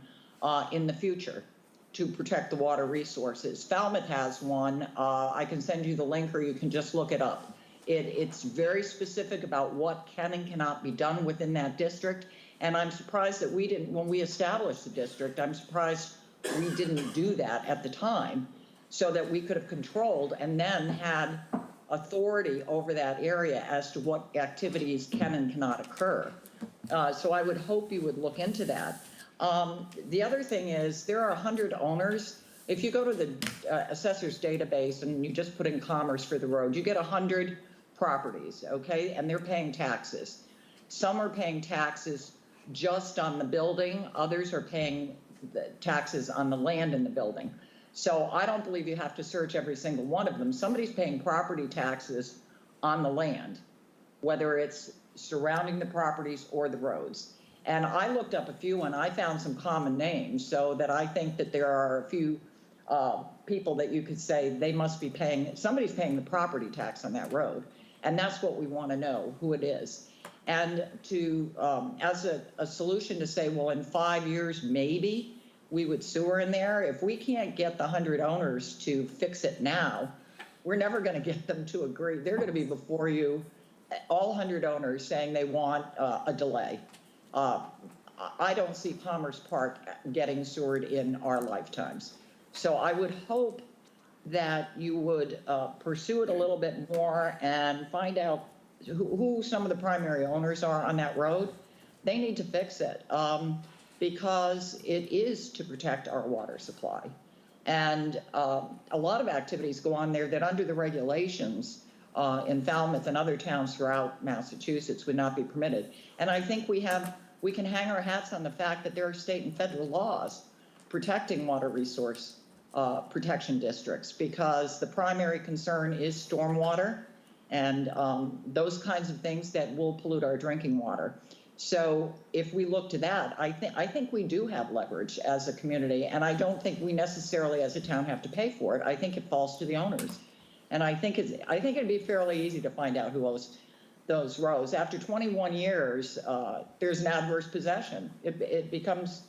in the future to protect the water resources. Falmouth has one. I can send you the link, or you can just look it up. It's very specific about what can and cannot be done within that district. And I'm surprised that we didn't, when we established the district, I'm surprised we didn't do that at the time so that we could have controlled and then had authority over that area as to what activities can and cannot occur. So I would hope you would look into that. The other thing is there are 100 owners. If you go to the assessor's database and you just put in Commerce for the road, you get 100 properties, okay? And they're paying taxes. Some are paying taxes just on the building. Others are paying the taxes on the land in the building. So I don't believe you have to search every single one of them. Somebody's paying property taxes on the land, whether it's surrounding the properties or the roads. And I looked up a few and I found some common names, so that I think that there are a few people that you could say they must be paying, somebody's paying the property tax on that road. And that's what we want to know, who it is. And to, as a solution to say, well, in 5 years, maybe we would sewer in there. If we can't get the 100 owners to fix it now, we're never going to get them to agree. They're going to be before you, all 100 owners saying they want a delay. I don't see Commerce Park getting sewered in our lifetimes. So I would hope that you would pursue it a little bit more and find out who some of the primary owners are on that road. They need to fix it because it is to protect our water supply. And a lot of activities go on there that under the regulations in Falmouth and other towns throughout Massachusetts would not be permitted. And I think we can hang our hats on the fact that there are state and federal laws protecting water resource protection districts, because the primary concern is stormwater and those kinds of things that will pollute our drinking water. So if we look to that, I think we do have leverage as a community, and I don't think we necessarily as a town have to pay for it. I think it falls to the owners. And I think it'd be fairly easy to find out who owns those rows. After 21 years, there's an adverse possession. It becomes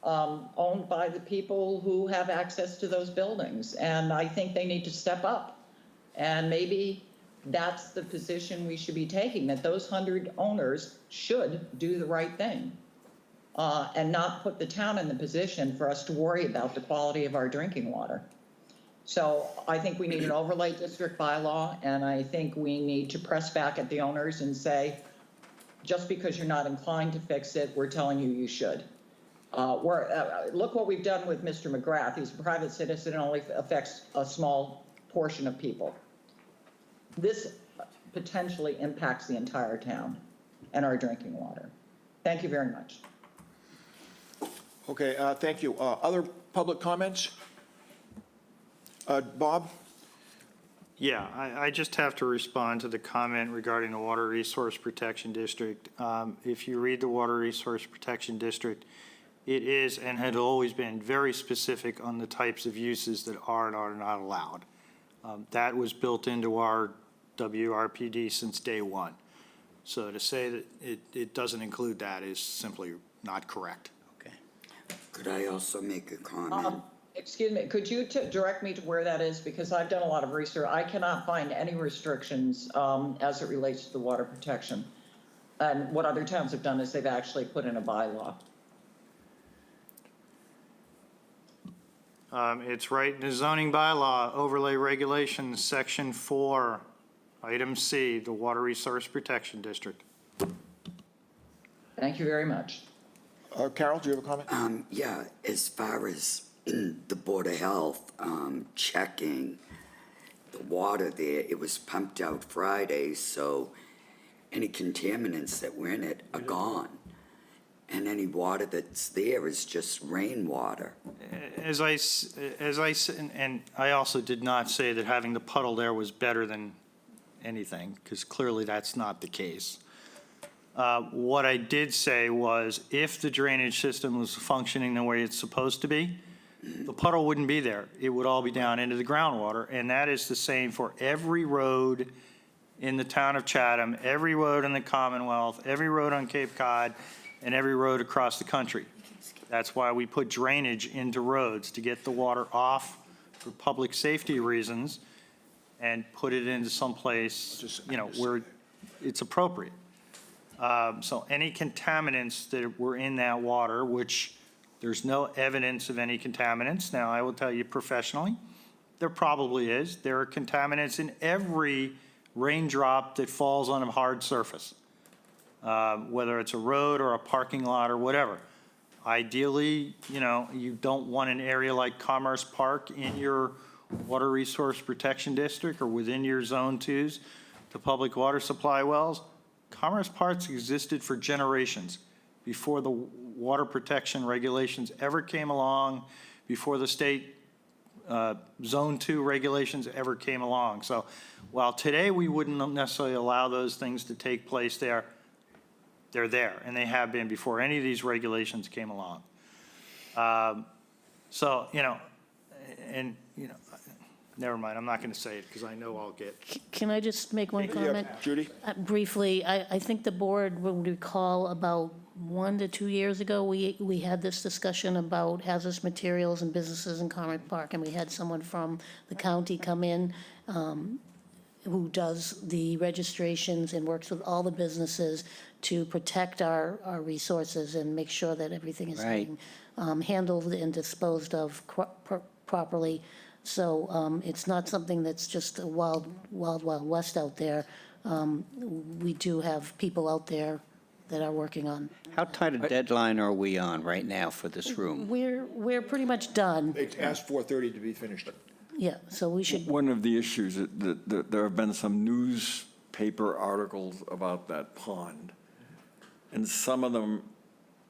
owned by the people who have access to those buildings. And I think they need to step up. And maybe that's the position we should be taking, that those 100 owners should do the right thing and not put the town in the position for us to worry about the quality of our drinking water. So I think we need an overlay district bylaw, and I think we need to press back at the owners and say, just because you're not inclined to fix it, we're telling you you should. Look what we've done with Mr. McGrath. He's a private citizen and only affects a small portion of people. This potentially impacts the entire town and our drinking water. Thank you very much. Okay, thank you. Other public comments? Bob? Yeah, I just have to respond to the comment regarding the Water Resource Protection District. If you read the Water Resource Protection District, it is and had always been very specific on the types of uses that are and are not allowed. That was built into our WRPD since day one. So to say that it doesn't include that is simply not correct. Okay. Could I also make a comment? Excuse me, could you direct me to where that is? Because I've done a lot of research. I cannot find any restrictions as it relates to the water protection. And what other towns have done is they've actually put in a bylaw. It's right in the zoning bylaw, overlay regulations, section 4, item C, the Water Resource Protection District. Thank you very much. Carol, do you have a comment? Yeah, as far as the Board of Health checking the water there, it was pumped out Friday, so any contaminants that were in it are gone. And any water that's there is just rainwater. As I said, and I also did not say that having the puddle there was better than anything, because clearly that's not the case. What I did say was, if the drainage system was functioning the way it's supposed to be, the puddle wouldn't be there. It would all be down into the groundwater, and that is the same for every road in the town of Chatham, every road in the Commonwealth, every road on Cape Cod, and every road across the country. That's why we put drainage into roads, to get the water off for public safety reasons and put it into someplace, where it's appropriate. So any contaminants that were in that water, which there's no evidence of any contaminants. Now, I will tell you professionally, there probably is. There are contaminants in every raindrop that falls on a hard surface, whether it's a road or a parking lot or whatever. Ideally, you don't want an area like Commerce Park in your water resource protection district or within your zone 2s to public water supply wells. Commerce Parks existed for generations before the water protection regulations ever came along, before the state Zone 2 regulations ever came along. So while today we wouldn't necessarily allow those things to take place there, they're there, and they have been before any of these regulations came along. Never mind, I'm not going to say it because I know I'll get. Can I just make one comment? Judy? Briefly, I think the board will recall about 1 to 2 years ago, we had this discussion about hazardous materials and businesses in Commerce Park, and we had someone from the county come in who does the registrations and works with all the businesses to protect our resources and make sure that everything is Right. being handled and disposed of properly. So it's not something that's just a wild west out there. We do have people out there that are working on. How tight a deadline are we on right now for this room? We're pretty much done. They asked 4:30 to be finished. Yeah, so we should, One of the issues, that there have been some newspaper articles about that pond, and some of them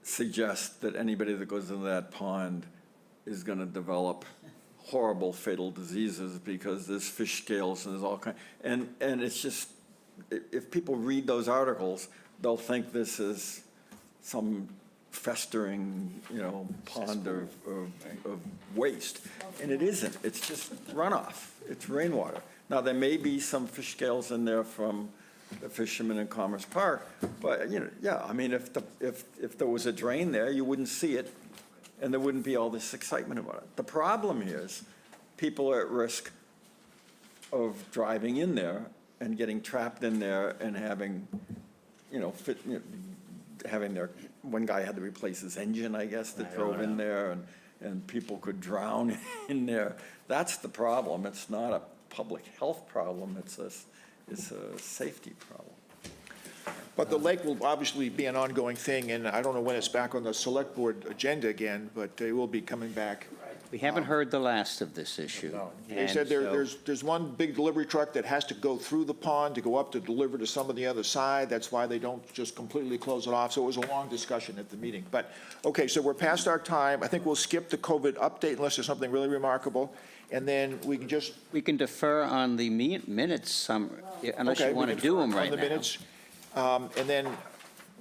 suggest that anybody that goes into that pond is going to develop horrible fatal diseases because there's fish scales and there's all kind, and it's just, if people read those articles, they'll think this is some festering, pond of waste. And it isn't. It's just runoff. It's rainwater. Now, there may be some fish scales in there from the fishermen in Commerce Park, but, if there was a drain there, you wouldn't see it, and there wouldn't be all this excitement about it. The problem is, people are at risk of driving in there and getting trapped in there and having, having their, one guy had to replace his engine, I guess, that drove in there, and people could drown in there. That's the problem. It's not a public health problem. It's a safety problem. But the lake will obviously be an ongoing thing, and I don't know when it's back on the select board agenda again, but they will be coming back. We haven't heard the last of this issue. They and said so- there's one big delivery truck that has to go through the pond to go up to deliver to some of the other side. That's why they don't just completely close it off. So it was a long discussion at the meeting. But, okay, so we're past our time. I think we'll skip the COVID update unless there's something really remarkable. And then we can just. We can defer on the minutes, unless Okay, you we want to can do them on right the now. minutes. And then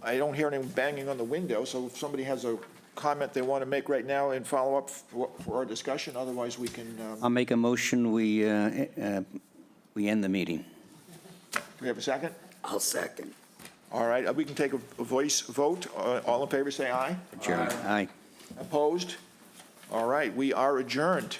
I don't hear any banging on the window, so if somebody has a comment they want to make right now and follow up for our discussion, otherwise we can, I'll make a motion, we end the meeting. do we have a second? I'll second. All right, we can take a voice vote. All in favor, say aye. Adjourn. Aye. Opposed? All right, we are adjourned.